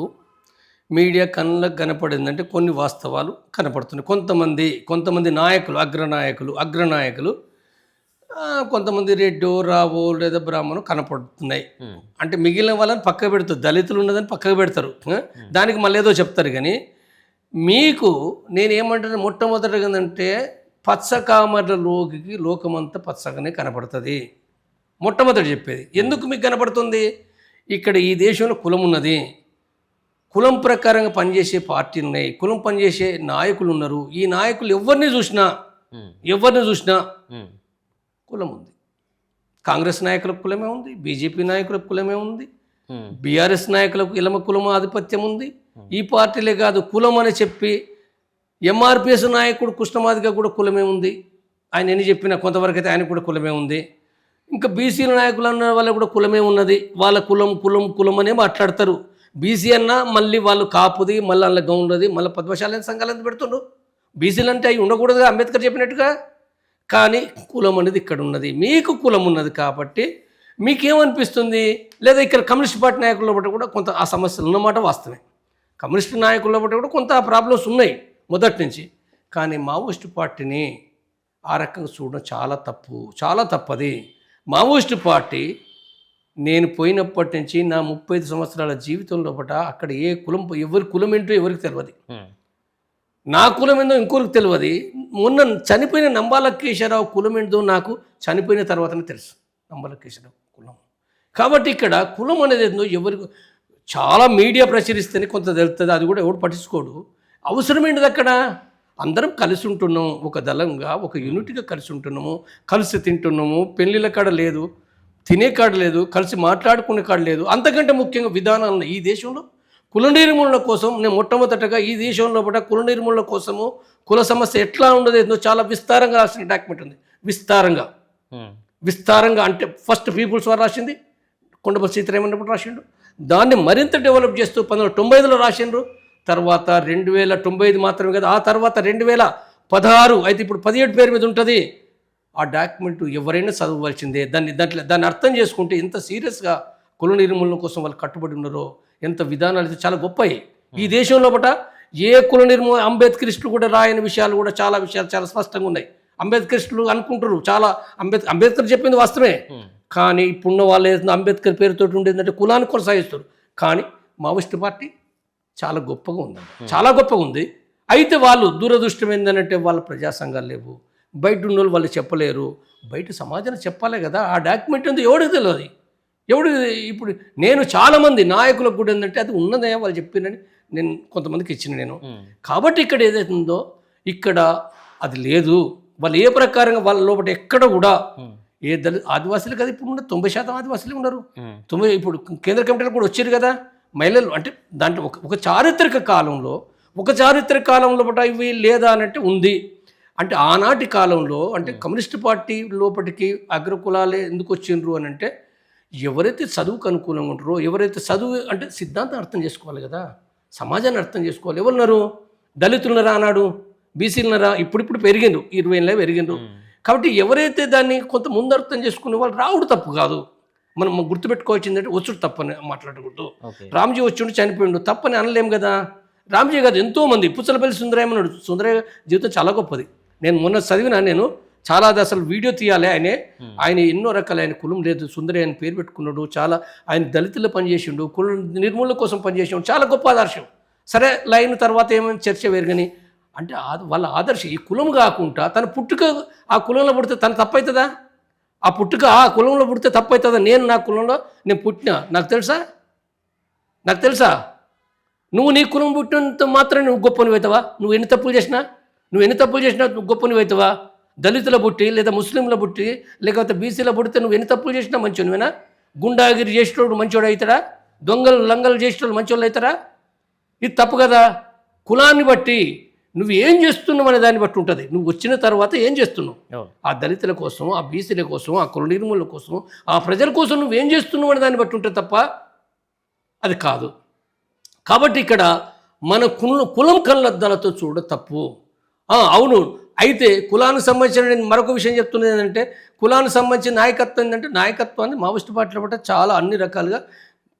మీడియా కళ్ళకు కనపడిందంటే కొన్ని వాస్తవాలు కనపడుతున్నాయి. కొంతమంది నాయకులు అగ్రనాయకులు కొంతమంది రెడ్డో రావో లేదా బ్రాహ్మణో కనపడుతున్నాయి. అంటే మిగిలిన వాళ్ళని పక్కకు పెడతారు, దళితులు ఉన్నదని పక్కకు పెడతారు, దానికి మళ్ళీ ఏదో చెప్తారు. కానీ మీకు నేనేమంటాను, మొట్టమొదటిగా ఏంటంటే పచ్చకామర్ల లోకి లోకమంతా పచ్చగానే కనపడుతుంది. మొట్టమొదటి చెప్పేది ఎందుకు మీకు కనపడుతుంది? ఇక్కడ ఈ దేశంలో కులం ఉన్నది, కులం ప్రకారంగా పనిచేసే పార్టీలు ఉన్నాయి, కులం పనిచేసే నాయకులు ఉన్నారు. ఈ నాయకులు ఎవరిని చూసినా కులం ఉంది. కాంగ్రెస్ నాయకులకు కులమే ఉంది, బీజేపీ నాయకులకు కులమే ఉంది, బీఆర్ఎస్ నాయకులకు ఇలమ కులం ఆధిపత్యం ఉంది. ఈ పార్టీలే కాదు, కులం అని చెప్పి ఎంఆర్పిఎస్ నాయకుడు కృష్ణమాదిగా కూడా కులమే ఉంది. ఆయన ఎన్ని చెప్పినా కొంతవరకు అయితే ఆయన కూడా కులమే ఉంది. ఇంకా బీసీల నాయకులు అన్న వాళ్ళ కూడా కులమే ఉన్నది. వాళ్ళ కులం కులం కులం అనే మాట్లాడతారు. బీసీ అన్నా మళ్ళీ వాళ్ళు కాపుది, మళ్ళీ వాళ్ళ గౌండ్లది, మళ్ళీ పద్మశాల సంఘాలు ఎంత పెడుతుండ్రు. బీసీలు అంటే అవి ఉండకూడదుగా అంబేద్కర్ చెప్పినట్టుగా. కానీ కులం అనేది ఇక్కడ ఉన్నది. మీకు కులం ఉన్నది కాబట్టి మీకేమనిపిస్తుంది? లేదా ఇక్కడ కమ్యూనిస్ట్ పార్టీ నాయకుల బట్టి కూడా కొంత ఆ సమస్యలు ఉన్నమాట వాస్తవమే. కమ్యూనిస్ట్ నాయకుల బట్టి కూడా కొంత ప్రాబ్లమ్స్ ఉన్నాయి మొదటి నుంచి. కానీ మావోయిస్టు పార్టీని ఆ రకంగా చూడడం చాలా తప్పు, చాలా తప్పది. మావోయిస్టు పార్టీ నేను పోయినప్పటి నుంచి నా 35 సంవత్సరాల జీవితంలో అక్కడ ఏ కులం, ఎవరి కులం ఏంటో ఎవరికి తెలియదు. నా కులం ఏందో ఇంకొకరికి తెలియదు. మొన్న చనిపోయిన నంబాల కేశవరావు కులం ఏందో నాకు చనిపోయిన తర్వాతనే తెలుసు, నంబాల కేశవరావు కులం. కాబట్టి ఇక్కడ కులం అనేది ఏందో ఎవరికి చాలా మీడియా ప్రచురిస్తేనే కొంత తెలుస్తుంది. అది కూడా ఎవడు పట్టించుకోడు. అవసరమేంటిది అక్కడ? అందరం కలిసి ఉంటున్నాం, ఒక దళంగా, ఒక యూనిట్గా కలిసి ఉంటున్నాము, కలిసి తింటున్నాము. పెళ్ళిళ్ళ కాడ లేదు, తినే కాడ లేదు, కలిసి మాట్లాడుకునే కాడ లేదు. అంతకంటే ముఖ్యంగా విధానాలను ఈ దేశంలో కుల నిర్మూలన కోసం నేను మొట్టమొదటగా ఈ దేశంలో కుల నిర్మూలన కోసము కుల సమస్య ఎట్లా ఉండదు చాలా విస్తారంగా రాసిన డాక్యుమెంట్ ఉంది. విస్తారంగా అంటే ఫస్ట్ పీపుల్స్ వారు రాసింది, కొండపల్లి సీతారామన్నప్పుడు రాసిండు. దాన్ని మరింత డెవలప్ చేస్తూ 1995లో రాసిండ్రు. తర్వాత 2095 మాత్రమే కదా, ఆ తర్వాత 2016 అయితే ఇప్పుడు 17 పేరు మీద ఉంటుంది. ఆ డాక్యుమెంట్ ఎవరైనా చదవవలసిందే. దాన్ని అర్థం చేసుకుంటే ఎంత సీరియస్గా కుల నిర్మూలన కోసం వాళ్ళు కట్టుబడి ఉన్నారో, ఎంత విధానాలు అయితే చాలా గొప్పవి. ఈ దేశంలో ఏ కుల నిర్మూలన అంబేద్కరిస్టులు కూడా రాయని విషయాలు కూడా చాలా విషయాలు చాలా స్పష్టంగా ఉన్నాయి. అంబేద్కరిస్టులు అనుకుంటారు చాలా అంబేద్కర్ చెప్పింది వాస్తవమే. కానీ ఇప్పుడున్న వాళ్ళు ఏదైనా అంబేద్కర్ పేరుతో ఉండేదంటే కులాన్ని కొనసాగిస్తారు. కానీ మావోయిస్ట్ పార్టీ చాలా గొప్పగా ఉంది, చాలా గొప్పగా ఉంది. అయితే వాళ్ళు దురదృష్టం ఏంటంటే వాళ్ళ ప్రజా సంఘాలు లేవు, బయట ఉన్న వాళ్ళు చెప్పలేరు. బయట సమాజానికి చెప్పాలి కదా. ఆ డాక్యుమెంట్ ఉంది ఎవరికి తెలియదు. ఇప్పుడు నేను చాలామంది నాయకులకు కూడా ఏంటంటే అది ఉన్నదే వాళ్ళు చెప్పినని నేను కొంతమందికి ఇచ్చిన నేను. కాబట్టి ఇక్కడ ఏదైతే ఉందో ఇక్కడ అది లేదు. వాళ్ళు ఏ ప్రకారంగా వాళ్ళ లోపల ఎక్కడ కూడా ఏ ఆదివాసులు కదా ఇప్పుడు ఉన్న 90% ఆదివాసులు ఉన్నారు. ఇప్పుడు కేంద్ర కమిటీలు కూడా వచ్చారు కదా మహిళలు. అంటే దాంట్లో ఒక చారిత్రక కాలంలో ఇవి లేదా అనంటే ఉంది. అంటే ఆనాటి కాలంలో అంటే కమ్యూనిస్ట్ పార్టీ లోపలికి అగ్రకులాలే ఎందుకు వచ్చిండ్రు అని అంటే ఎవరైతే చదువుకు అనుకూలంగా ఉంటారో, ఎవరైతే చదువు అంటే సిద్ధాంతం అర్థం చేసుకోవాలి కదా, సమాజాన్ని అర్థం చేసుకోవాలి. ఎవరున్నారు? దళితులున్నారా ఆనాడు, బీసీలున్నారా? ఇప్పుడు పెరిగిండ్రు, 20 ఏళ్ళే పెరిగిండ్రు. కాబట్టి ఎవరైతే దాన్ని కొంత ముందు అర్థం చేసుకునే వాళ్ళు రావుడు తప్పు కాదు. మనం గుర్తుపెట్టుకోవాల్సిందంటే వచ్చుడు తప్పని మాట్లాడకూడదు. రామ్జీ వచ్చిండు చనిపోయిండు తప్పని అనలేం కదా. రామ్జీ కాదు ఎంతోమంది, పుచ్చలపల్లి సుందరయ్య అన్నాడు. సుందరయ్య జీవితం చాలా గొప్పది. నేను మొన్న చదివినా, నేను చాలా అసలు వీడియో తీయాలి. ఆయన ఎన్నో రకాల, ఆయన కులం లేదు, సుందరయ్య అని పేరు పెట్టుకున్నాడు. చాలా ఆయన దళితుల్లో పనిచేసిండు, కుల నిర్మూలన కోసం పనిచేసిండు. చాలా గొప్ప ఆదర్శం. సరే లైన్ తర్వాత ఏమైనా చర్చ వేరు కానీ అంటే వాళ్ళ ఆదర్శం ఈ కులం కాకుండా తన పుట్టుక ఆ కులంలో పుడితే తను తప్పవుతుందా? ఆ పుట్టుక ఆ కులంలో పుడితే తప్పవుతుందా? నేను నా కులంలో నేను పుట్టినా నాకు తెలుసా? నువ్వు నీ కులం పుట్టినంత మాత్రం నువ్వు గొప్పని అవుతావా? నువ్వు ఎన్ని తప్పులు చేసినా నువ్వు గొప్పని అవుతావా? దళితుల పుట్టి లేదా ముస్లింల పుట్టి లేకపోతే బీసీల పుడితే నువ్వు ఎన్ని తప్పులు చేసినా మంచోనివేనా? గుండాగిరి చేసేటోడు మంచోడు అవుతాడా? దొంగలు లంగలు చేసేటోళ్ళు మంచోళ్ళు అవుతారా? ఇది తప్పు కదా. కులాన్ని బట్టి నువ్వు ఏం చేస్తున్నావు అనే దాన్ని బట్టి ఉంటుంది. నువ్వు వచ్చిన తర్వాత ఏం చేస్తున్నావు, ఆ దళితుల కోసం, ఆ బీసీల కోసం, ఆ కుల నిర్మూలన కోసం, ఆ ప్రజల కోసం నువ్వేం చేస్తున్నావు అనే దాన్ని బట్టి ఉంటుంది తప్ప అది కాదు. కాబట్టి ఇక్కడ మన కులం కళ్ళద్దాలతో చూడ తప్పు. అవును. అయితే కులానికి సంబంధించిన నేను మరొక విషయం చెప్తున్నది ఏంటంటే, కులానికి సంబంధించిన నాయకత్వం ఏంటంటే, నాయకత్వాన్ని మావోయిస్టు పార్టీలో బట్టి చాలా అన్ని రకాలుగా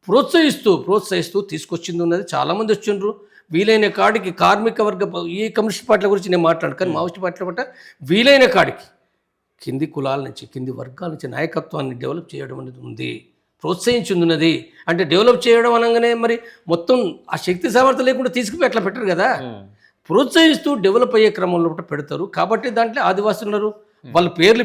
ప్రోత్సహిస్తూ తీసుకొచ్చింది ఉన్నది. చాలామంది వచ్చిండ్రు. వీలైన కాడికి కార్మిక వర్గ ఈ కమ్యూనిస్ట్ పార్టీల గురించి నేను మాట్లాడు, కానీ మావోయిస్టు పార్టీల బట్ట వీలైన కాడికి కింది కులాల నుంచి, కింది వర్గాల నుంచి నాయకత్వాన్ని డెవలప్ చేయడం అనేది ఉంది, ప్రోత్సహించింది ఉన్నది. అంటే డెవలప్ చేయడం అనగానే మరి మొత్తం ఆ శక్తి సామర్థ్యం లేకుండా తీసుకుపోయి అట్లా పెట్టరు కదా. ప్రోత్సహిస్తూ డెవలప్ అయ్యే క్రమంలో పెడతారు. కాబట్టి దాంట్లో ఆదివాసులు ఉన్నారు. వాళ్ళ పేర్లు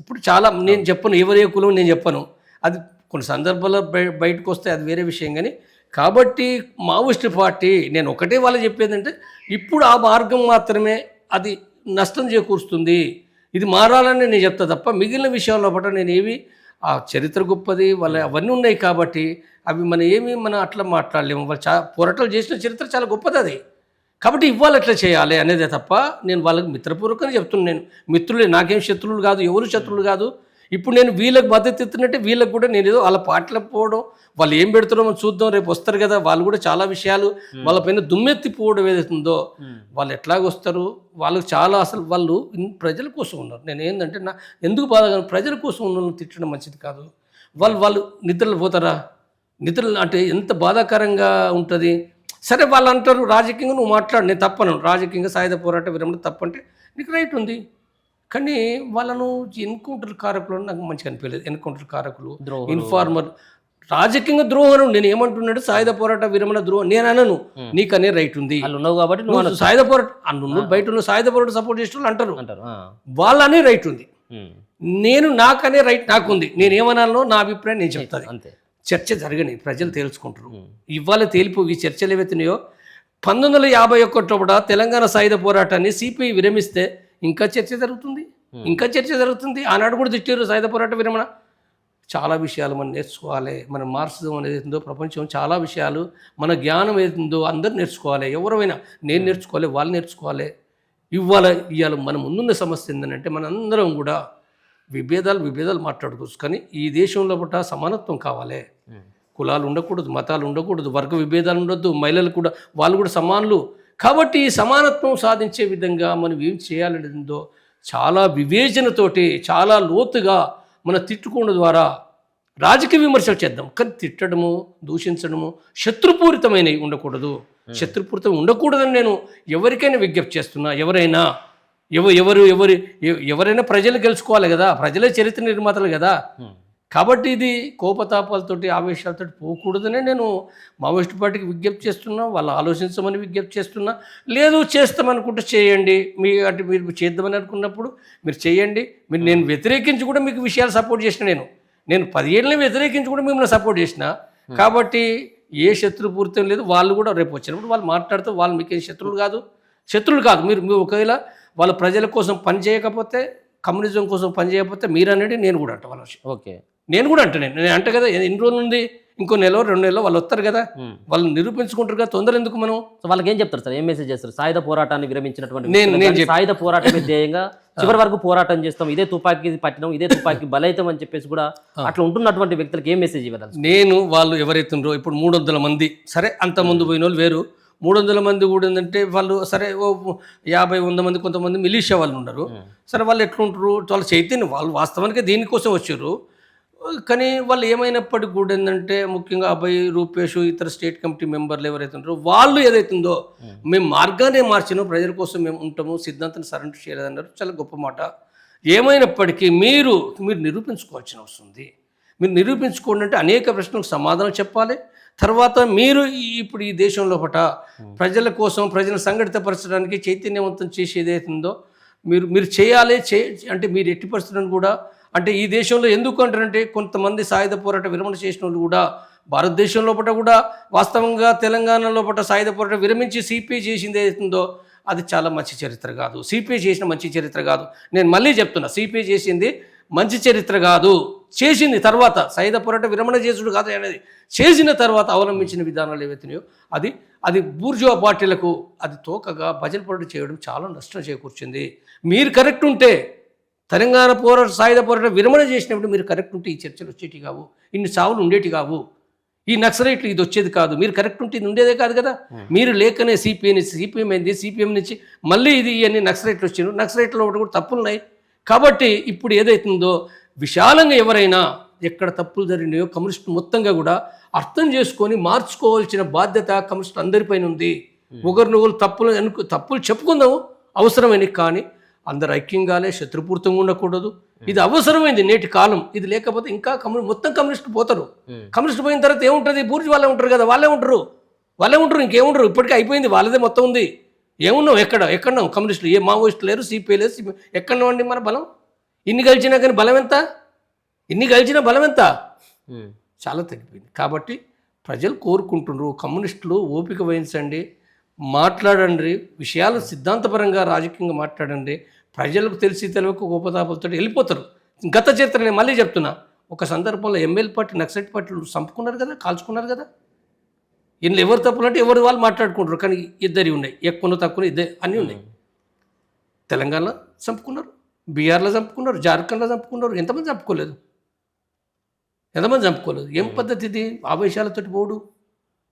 ఇప్పుడు చాలా నేను చెప్పను, ఎవరే కులం నేను చెప్పను. అది కొన్ని సందర్భాల్లో బయటకు వస్తే అది వేరే విషయం. కానీ కాబట్టి మావోయిస్టు పార్టీ నేను ఒకటే వాళ్ళు చెప్పేదంటే, ఇప్పుడు ఆ మార్గం మాత్రమే అది నష్టం చేకూరుస్తుంది. ఇది మారాలని నేను చెప్తా తప్ప మిగిలిన విషయాల్లో పట్ల నేను ఏవి ఆ చరిత్ర గొప్పది వాళ్ళ అవన్నీ ఉన్నాయి కాబట్టి అవి మనం అట్లా మాట్లాడలేము. వాళ్ళు పోరాటాలు చేసిన చరిత్ర చాలా గొప్పది. అది కాబట్టి ఇవాళ ఎట్లా చేయాలి అనేదే తప్ప నేను వాళ్ళకి మిత్రపూర్వకంగా చెప్తున్నాను. నేను మిత్రులే, నాకేం శత్రువులు కాదు, ఎవరు శత్రువులు కాదు. ఇప్పుడు నేను వీళ్ళకి మద్దతు ఇస్తున్నట్టే వీళ్ళకి కూడా నేను ఏదో వాళ్ళ పాటలకు పోవడం, వాళ్ళు ఏం పెడుతున్నామో చూద్దాం, రేపు వస్తారు కదా వాళ్ళు కూడా చాలా విషయాలు వాళ్ళ పైన దుమ్మెత్తిపోవడం ఏదైతుందో వాళ్ళు ఎట్లాగొస్తారు, వాళ్ళకి చాలా అసలు వాళ్ళు ప్రజల కోసం ఉన్నారు. నేను ఏంటంటే ఎందుకు బాధగా ప్రజల కోసం ఉన్న వాళ్ళని తిట్టడం మంచిది కాదు. వాళ్ళు నిద్రలు పోతారా? నిద్రలు అంటే ఎంత బాధాకరంగా ఉంటుంది. సరే వాళ్ళు అంటారు రాజకీయంగా నువ్వు మాట్లాడు, నేను తప్పను, రాజకీయంగా సాయుధ పోరాట విరమణ తప్పంటే నీకు రైట్ ఉంది. కానీ వాళ్ళను ఎన్కౌంటర్ కారకులు నాకు మంచిగా అనిపించలేదు. ఎన్కౌంటర్ కారకులు, ఇన్ఫార్మర్, రాజకీయంగా ద్రోహం. నేను ఏమంటున్నాడు సాయుధ పోరాట విరమణ ద్రోహం నేను అనను, నీకు అనే రైట్ ఉంది కాబట్టి నువ్వు సాయుధ పోరాట అన్ను బయట ఉన్న సాయుధ పోరాట సపోర్ట్ చేసిన వాళ్ళు అంటారు, వాళ్ళనే రైట్ ఉంది. నేను నాకనే రైట్ నాకుంది. నేను ఏమనాలో నా అభిప్రాయం నేను చెప్తాను. అంతే. చర్చ జరగని ప్రజలు తేల్చుకుంటారు. ఇవాళ తేలిపోయి చర్చలు ఏవైతున్నాయో 1951 కూడా తెలంగాణ సాయుధ పోరాటాన్ని సిపిఐ విరమిస్తే ఇంకా చర్చ జరుగుతుంది. ఆనాడు కూడా తిట్టారు సాయుధ పోరాట విరమణ. చాలా విషయాలు మనం నేర్చుకోవాలి. మన మార్క్సిజం అనేది ఏందో, ప్రపంచం చాలా విషయాలు, మన జ్ఞానం ఏదో అందరూ నేర్చుకోవాలి. ఎవరైనా నేను నేర్చుకోవాలి, వాళ్ళు నేర్చుకోవాలి. ఇవాళ మన ముందున్న సమస్య ఏంటంటే మనందరం కూడా విభేదాలు మాట్లాడుకోవచ్చు, కానీ ఈ దేశంలో పట్ల సమానత్వం కావాలి. కులాలు ఉండకూడదు, మతాలు ఉండకూడదు, వర్గ విభేదాలు ఉండొద్దు, మహిళలు కూడా వాళ్ళు కూడా సమానులు. కాబట్టి ఈ సమానత్వం సాధించే విధంగా మనం ఏం చేయాలనేదో చాలా వివేచనతోటి చాలా లోతుగా మన తిట్టుకోవడం ద్వారా రాజకీయ విమర్శలు చేద్దాం. కానీ తిట్టడము, దూషించడము శత్రుపూరితమైనవి ఉండకూడదు. శత్రుపూరితం ఉండకూడదని నేను ఎవరికైనా విజ్ఞప్తి చేస్తున్నా. ఎవరైనా ప్రజలు గెలుచుకోవాలి కదా, ప్రజలే చరిత్ర నిర్మాతలు కదా. కాబట్టి ఇది కోపతాపాలతోటి ఆవేశాలతో పోకూడదనే నేను మావోయిస్ట్ పార్టీకి విజ్ఞప్తి చేస్తున్నా. వాళ్ళు ఆలోచించమని విజ్ఞప్తి చేస్తున్నా. లేదు చేస్తామనుకుంటే చేయండి, మీరు చేద్దామని అనుకున్నప్పుడు మీరు చేయండి. నేను వ్యతిరేకించి కూడా మీకు విషయాలు సపోర్ట్ చేసిన, నేను 10 ఏళ్ళని వ్యతిరేకించి కూడా మిమ్మల్ని సపోర్ట్ చేసిన. కాబట్టి ఏ శత్రుపూరితం లేదు. వాళ్ళు కూడా రేపు వచ్చినప్పుడు వాళ్ళు మాట్లాడితే వాళ్ళు మీకేం శత్రువులు కాదు. మీరు ఒకవేళ వాళ్ళ ప్రజల కోసం పని చేయకపోతే, కమ్యూనిజం కోసం పని చేయకపోతే మీరు అనేది నేను కూడా అంట వాళ్ళ విషయం. ఓకే, నేను కూడా నేను అంటే కదా, ఎన్ని రోజులు ఉంది, ఇంకో నెల 2 నెలలో వాళ్ళు వస్తారు కదా, వాళ్ళు నిరూపించుకుంటారు కదా, తొందర ఎందుకు మనం. వాళ్ళకి ఏం చెప్తారు సార్, ఏం మెసేజ్ చేస్తారు? సాయుధ పోరాటాన్ని విరమించినటువంటి సాయుధ పోరాటమే ధ్యేయంగా చివరి వరకు పోరాటం చేస్తాం, ఇదే తుపాకీ పట్టినాం, ఇదే తుపాకీ బలైతం అని చెప్పేసి కూడా అట్లా ఉంటున్నటువంటి వ్యక్తులకు ఏం మెసేజ్ ఇవ్వాలి? నేను వాళ్ళు ఎవరైతుండ్రో ఇప్పుడు 300 మంది, సరే అంత ముందు పోయిన వాళ్ళు వేరు, 300 మంది కూడా ఏంటంటే వాళ్ళు సరే 50-100 మంది కొంతమంది మిలీషియా వాళ్ళు ఉన్నారు. సరే వాళ్ళు ఎట్లుంటారు, వాళ్ళ చైతన్యం, వాళ్ళు వాస్తవానికి దీనికోసం వచ్చారు. కానీ వాళ్ళు ఏమైనప్పటికీ కూడా ఏంటంటే ముఖ్యంగా అభయ్, రూపేష్, ఇతర స్టేట్ కమిటీ మెంబర్లు ఎవరైతే ఉంటారో వాళ్ళు ఏదైతుందో మేము మార్గాన్ని మార్చినాం, ప్రజల కోసం మేము ఉంటాము, సిద్ధాంతాన్ని సరెండర్ చేయలేదన్నారు. చాలా గొప్ప మాట. ఏమైనప్పటికీ మీరు నిరూపించుకోవాల్సిన అవసరం ఉంది. మీరు నిరూపించుకోండి అంటే అనేక ప్రశ్నలకు సమాధానం చెప్పాలి. తర్వాత మీరు ఇప్పుడు ఈ దేశంలో పట ప్రజల కోసం, ప్రజలను సంఘటితపరచడానికి చైతన్యవంతం చేసి ఏదైతుందో మీరు చేయాలి. అంటే మీరు ఎట్టి పరిస్థితులను కూడా అంటే ఈ దేశంలో ఎందుకు అంటారంటే కొంతమంది సాయుధ పోరాట విరమణ చేసిన వాళ్ళు కూడా భారతదేశం లోపల కూడా వాస్తవంగా తెలంగాణ లోపల సాయుధ పోరాటం విరమించి సిపిఐ చేసింది ఏదైతుందో అది చాలా మంచి చరిత్ర కాదు. సిపిఐ చేసిన మంచి చరిత్ర కాదు. నేను మళ్ళీ చెప్తున్నా, సిపిఐ చేసింది మంచి చరిత్ర కాదు. చేసింది తర్వాత సాయుధ పోరాట విరమణ చేసుడు కాదు అనేది, చేసిన తర్వాత అవలంబించిన విధానాలు ఏవైతున్నాయో అది బూర్జువా పార్టీలకు అది తోకగా భజన పోరాటం చేయడం చాలా నష్టం చేకూర్చింది. మీరు కరెక్ట్ ఉంటే తెలంగాణ సాయుధ పోరాటం విరమణ చేసినప్పుడు మీరు కరెక్ట్ ఉంటే ఈ చర్చలు వచ్చేటి కావు, ఇన్ని చావులు ఉండేటి కావు, ఈ నక్సలైట్లు ఇది వచ్చేది కాదు. మీరు కరెక్ట్ ఉంటే ఇది ఉండేదే కాదు కదా. మీరు లేకనే సిపిఎం అయింది, సిపిఎం నుంచి మళ్ళీ ఇది ఇవన్నీ నక్సలైట్లు వచ్చినారు. నక్సలైట్లో కూడా తప్పులు ఉన్నాయి. కాబట్టి ఇప్పుడు ఏదైతుందో విశాలంగా ఎవరైనా ఎక్కడ తప్పులు జరిగినాయో కమ్యూనిస్టు మొత్తంగా కూడా అర్థం చేసుకొని మార్చుకోవాల్సిన బాధ్యత కమ్యూనిస్టులు అందరిపైన ఉంది. ఒకరినొకరు తప్పులు చెప్పుకుందాము అవసరమైనవి, కానీ అందరు ఐక్యంగానే శత్రుపూర్తంగా ఉండకూడదు. ఇది అవసరమైంది నేటి కాలం. ఇది లేకపోతే ఇంకా మొత్తం కమ్యూనిస్టులు పోతారు. కమ్యూనిస్టు పోయిన తర్వాత ఏముంటుంది, బూర్జు వాళ్ళే ఉంటారు కదా, వాళ్ళే ఉంటారు ఇంకేముంటారు. ఇప్పటికే అయిపోయింది, వాళ్ళదే మొత్తం ఉంది. ఏమున్నావు ఎక్కడున్నావు కమ్యూనిస్టులు, ఏ మావోయిస్టులు లేరు, సిపిఐ లేరు, ఎక్కడున్నామండి మన బలం? ఇన్ని గెలిచినా కానీ బలం ఎంత? బలం ఎంత? చాలా తగ్గిపోయింది. కాబట్టి ప్రజలు కోరుకుంటున్నారు, కమ్యూనిస్టులు ఓపిక వహించండి, మాట్లాడండి, విషయాలు సిద్ధాంతపరంగా రాజకీయంగా మాట్లాడండి. ప్రజలకు తెలియక కోపతాపాలతో వెళ్ళిపోతారు. గత చరిత్ర నేను మళ్ళీ చెప్తున్నా, ఒక సందర్భంలో ఎంఎల్ పార్టీ నక్సలైట్ పార్టీలు చంపుకున్నారు కదా, కాల్చుకున్నారు కదా. ఇందులో ఎవరు తప్పులు అంటే ఎవరు వాళ్ళు మాట్లాడుకుంటారు, కానీ ఇద్దరి ఉన్నాయి, ఎక్కువ తక్కువ ఇద్దరు అన్నీ ఉన్నాయి. తెలంగాణలో చంపుకున్నారు, బీహార్లో చంపుకున్నారు, జార్ఖండ్లో చంపుకున్నారు, ఎంతమంది చంపుకోలేదు? ఏం పద్ధతి ఇది? ఆవేశాలతోటి పోడు.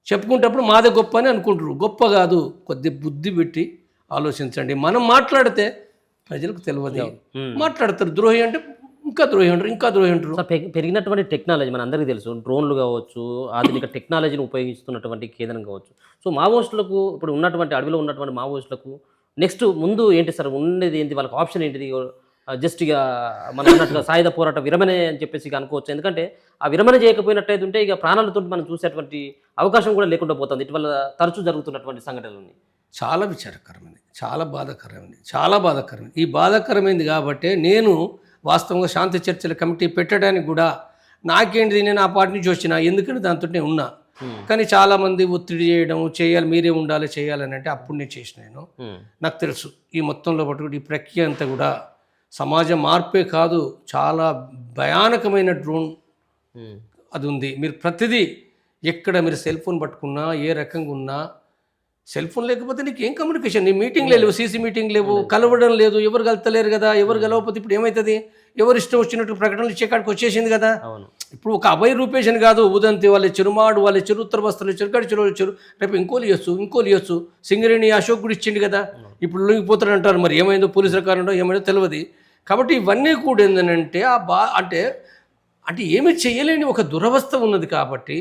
చెప్పుకుంటప్పుడు మాదే గొప్ప అని అనుకుంటారు. గొప్ప కాదు, కొద్ది బుద్ధి పెట్టి ఆలోచించండి. మనం మాట్లాడితే ప్రజలకు తెలియదు, మాట్లాడతారు. ద్రోహి అంటే ఇంకా ద్రోహి అంటారు, ఇంకా ద్రోహి అంటారు. పెరిగినటువంటి టెక్నాలజీ మన అందరికీ తెలుసు, డ్రోన్లు కావచ్చు, ఆధునిక టెక్నాలజీని ఉపయోగిస్తున్నటువంటి కేంద్రం కావచ్చు. సో మావోయిస్టులకు ఇప్పుడు ఉన్నటువంటి అడవిలో ఉన్నటువంటి మావోయిస్టులకు నెక్స్ట్ ముందు ఏంటి సార్ ఉండేది, ఏంటి వాళ్ళకి ఆప్షన్ ఏంటిది? జస్ట్ ఇక మనం అన్నట్టుగా సాయుధ పోరాట విరమణ అని చెప్పేసి ఇక అనుకోవచ్చు. ఎందుకంటే ఆ విరమణ చేయకపోయినట్టయితే ఉంటే ఇక ప్రాణాలతో మనం చూసేటువంటి అవకాశం కూడా లేకుండా పోతుంది. ఇటీవల తరచూ జరుగుతున్నటువంటి సంఘటనలు చాలా విచారకరమైనది, చాలా బాధాకరమైనది. ఈ బాధాకరమైంది కాబట్టి నేను వాస్తవంగా శాంతి చర్చల కమిటీ పెట్టడానికి కూడా నాకేంటిది, నేను ఆ పార్టీ నుంచి వచ్చిన, ఎందుకంటే దాంతో నేను ఉన్నా. కానీ చాలామంది ఒత్తిడి చేయడం, చేయాలి మీరే ఉండాలి చేయాలని అంటే అప్పుడు నేను చేసిన. నాకు తెలుసు ఈ మొత్తంలో పట్టుకుంటే ఈ ప్రక్రియ అంతా కూడా సమాజ మార్పే కాదు, చాలా భయానకమైన డ్రోన్ అది ఉంది. మీరు ప్రతిదీ ఎక్కడ మీరు సెల్ ఫోన్ పట్టుకున్నా, ఏ రకంగా ఉన్నా, సెల్ ఫోన్ లేకపోతే నీకు ఏం కమ్యూనికేషన్? నీ మీటింగ్ లేవు, సీసీ మీటింగ్ లేవు, కలవడం లేదు, ఎవరు కలుతలేరు కదా. ఎవరు కలవకపోతే ఇప్పుడు ఏమవుతుంది? ఎవరు ఇష్టం వచ్చినట్టు ప్రకటనలు ఇచ్చే కాడికి వచ్చేసింది కదా. ఇప్పుడు ఒక అభయ రూపేష్ అని కాదు, ఉదంతి వాళ్ళ చెరుమాడు, వాళ్ళ చెరు ఉత్తర బస్తలు, చెరుకాడి చెరువులు చెరు, రేపు ఇంకోలు ఇవ్వచ్చు. సింగరేణి అశోక్ కూడా ఇచ్చిండు కదా. ఇప్పుడు లొంగిపోతాడు అంటారు, మరి ఏమైందో పోలీసుల కారణం ఏమైందో తెలియదు. కాబట్టి ఇవన్నీ కూడా ఏంటంటే అంటే ఏమీ చేయలేని ఒక దురవస్థ ఉన్నది. కాబట్టి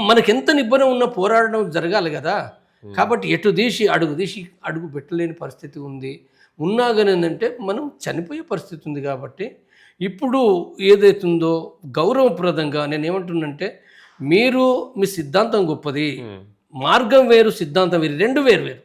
మనకెంత నిబ్బరం ఉన్న పోరాడడం జరగాలి కదా. కాబట్టి అడుగు పెట్టలేని పరిస్థితి ఉంది. ఉన్నా కానీ ఏంటంటే మనం చనిపోయే పరిస్థితి ఉంది. కాబట్టి ఇప్పుడు ఏదైతుందో గౌరవప్రదంగా నేను ఏమంటున్నంటే, మీరు మీ సిద్ధాంతం గొప్పది, మార్గం వేరు, సిద్ధాంతం వేరు, రెండు వేరు.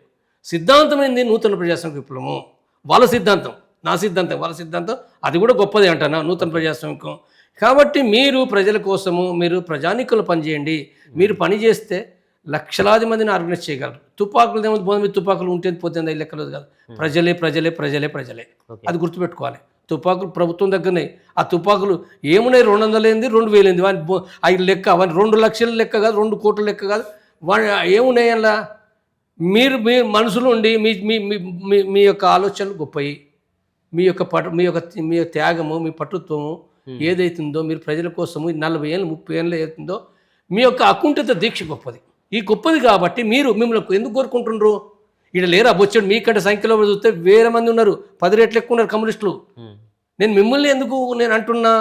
సిద్ధాంతం ఏంది? నూతన ప్రజాస్వామిక విప్లవం, వాళ్ళ సిద్ధాంతం, నా సిద్ధాంతం, వాళ్ళ సిద్ధాంతం, అది కూడా గొప్పది అంటానా, నూతన ప్రజాస్వామికం. కాబట్టి మీరు ప్రజల కోసము, మీరు ప్రజానికులు పనిచేయండి. మీరు పని చేస్తే లక్షలాది మందిని ఆర్గనైజ్ చేయగలరు. తుపాకులు ఏమో బోధ మీద తుపాకులు ఉంటే పోతుంది, అది లెక్కలేదు కాదు. ప్రజలే అది గుర్తుపెట్టుకోవాలి. తుపాకులు ప్రభుత్వం దగ్గరనే, ఆ తుపాకులు ఏమున్నాయి? 200 ఏంది, 2000 ఏంది, అవి లెక్క, అవన్నీ 2 లక్షల లెక్క కాదు, 2 కోట్ల లెక్క కాదు. ఏమున్నాయి అలా? మీరు మీ మనసులో ఉండి మీ యొక్క ఆలోచనలు గొప్పవి, మీ త్యాగము, మీ పట్టుత్వము ఏదైతుందో, మీరు ప్రజల కోసము 40 ఏళ్ళు 30 ఏళ్ళు అవుతుందో మీ యొక్క అకుంఠిత దీక్ష గొప్పది. ఈ గొప్పది కాబట్టి మీరు మిమ్మల్ని ఎందుకు కోరుకుంటున్నారు? ఇక్కడ లేరా బొచ్చాడు? మీకంటే సంఖ్యలో చూస్తే వేరే మంది ఉన్నారు, 10 రెట్లు ఎక్కువ ఉన్నారు కమ్యూనిస్టులు. నేను మిమ్మల్ని ఎందుకు నేను అంటున్నా?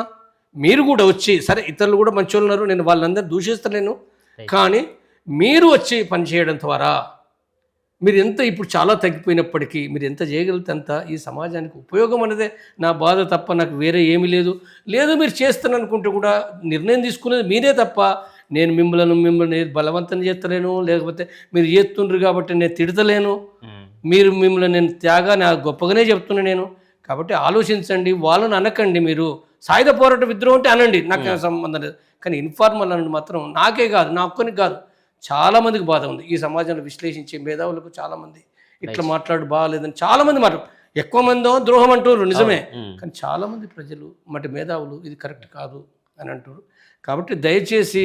మీరు కూడా వచ్చి, సరే ఇతరులు కూడా మంచి వాళ్ళు ఉన్నారు, నేను వాళ్ళందరూ దూషిస్తలేను, కానీ మీరు వచ్చి పనిచేయడం ద్వారా మీరు ఎంత ఇప్పుడు చాలా తగ్గిపోయినప్పటికీ మీరు ఎంత చేయగలిగితే అంత ఈ సమాజానికి ఉపయోగం అనేదే నా బాధ తప్ప నాకు వేరే ఏమీ లేదు. మీరు చేస్తాను అనుకుంటే కూడా నిర్ణయం తీసుకునేది మీరే తప్ప నేను మిమ్మల్ని బలవంతం చేస్తలేను, లేకపోతే మీరు చేస్తుండ్రు కాబట్టి నేను తిడతలేను. మిమ్మల్ని నేను త్యాగాన్ని గొప్పగానే చెప్తున్నా నేను. కాబట్టి ఆలోచించండి, వాళ్ళని అనకండి. మీరు సాయుధ పోరాట విద్రోహం అంటే అనండి, నాకు సంబంధం లేదు. కానీ ఇన్ఫార్మల్ అనండి మాత్రం నాకే కాదు, నా ఒక్కరికి కాదు, చాలామందికి బాధ ఉంది. ఈ సమాజంలో విశ్లేషించే మేధావులకు చాలామంది ఇట్లా మాట్లాడు బాగాలేదని చాలామంది ఎక్కువ మందో ద్రోహం అంటారు, నిజమే. కానీ చాలామంది ప్రజలు మేధావులు ఇది కరెక్ట్ కాదు అని అంటారు. కాబట్టి దయచేసి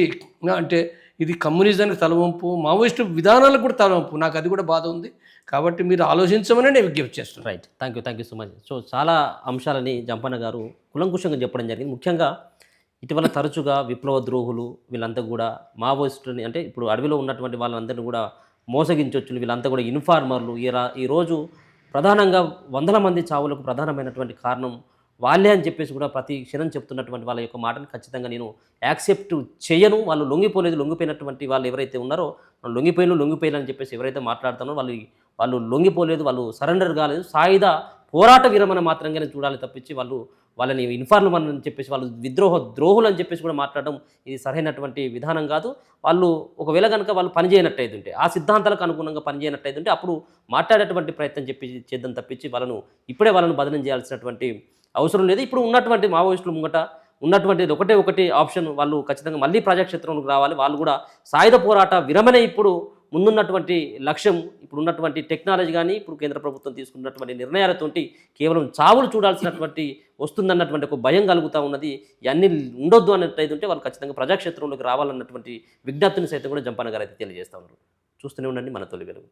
అంటే ఇది కమ్యూనిజానికి తలవంపు, మావోయిస్టు విధానాలకు కూడా తలవంపు, నాకు అది కూడా బాధ ఉంది. కాబట్టి మీరు ఆలోచించమని నేను విజ్ఞప్తి చేస్తున్నాను. Right, thank you so much. So చాలా అంశాలని జంపన్న గారు కులంకుశంగా చెప్పడం జరిగింది. ముఖ్యంగా ఇటీవల తరచుగా విప్లవ ద్రోహులు వీళ్ళంతా కూడా మావోయిస్టుని, అంటే ఇప్పుడు అడవిలో ఉన్నటువంటి వాళ్ళందరినీ కూడా మోసగించవచ్చు, వీళ్ళంతా కూడా ఇన్ఫార్మర్లు. ఈరోజు ప్రధానంగా 100 మంది చావులకు ప్రధానమైనటువంటి కారణం వాళ్ళే అని చెప్పేసి కూడా ప్రతి క్షణం చెప్తున్నటువంటి వాళ్ళ యొక్క మాటను ఖచ్చితంగా నేను యాక్సెప్ట్ చేయను. వాళ్ళు లొంగిపోయినటువంటి వాళ్ళు ఎవరైతే ఉన్నారో, లొంగిపోయిన అని చెప్పేసి ఎవరైతే మాట్లాడుతున్నారో వాళ్ళు లొంగిపోలేదు, వాళ్ళు సరెండర్ కాలేదు, సాయుధ పోరాట విరమణ మాత్రంగానే చూడాలి తప్పించి వాళ్ళని ఇన్ఫార్మర్ అని చెప్పేసి వాళ్ళు ద్రోహులు అని చెప్పేసి కూడా మాట్లాడడం ఇది సరైనటువంటి విధానం కాదు. వాళ్ళు ఒకవేళ కనుక వాళ్ళు పనిచేయనట్టయితుంటే, ఆ సిద్ధాంతాలకు అనుగుణంగా పనిచేయనట్టయితుంటే అప్పుడు మాట్లాడేటువంటి ప్రయత్నం చేద్దాం తప్పించి వాళ్ళను బదనం చేయాల్సినటువంటి అవసరం లేదు. ఇప్పుడు ఉన్నటువంటి మావోయిస్టులు ముంగట ఉన్నటువంటి ఒకటే ఆప్షన్, వాళ్ళు ఖచ్చితంగా మళ్ళీ ప్రజాక్షేత్రంలోకి రావాలి. వాళ్ళు కూడా సాయుధ పోరాట విరమణ ఇప్పుడు ముందున్నటువంటి లక్ష్యం. ఇప్పుడు ఉన్నటువంటి టెక్నాలజీ కానీ ఇప్పుడు కేంద్ర ప్రభుత్వం తీసుకున్నటువంటి నిర్ణయాలతోటి కేవలం చావులు చూడాల్సినటువంటి వస్తుందన్నటువంటి ఒక భయం కలుగుతూ ఉన్నది. ఇవన్నీ ఉండొద్దు అన్నట్టయితే ఉంటే వాళ్ళు ఖచ్చితంగా ప్రజాక్షేత్రంలోకి రావాలన్నటువంటి విజ్ఞప్తిని సైతం కూడా జంపన్న గారు అయితే తెలియజేస్తూ ఉన్నారు. చూస్తూనే ఉండండి మన తొలి వెలుగు.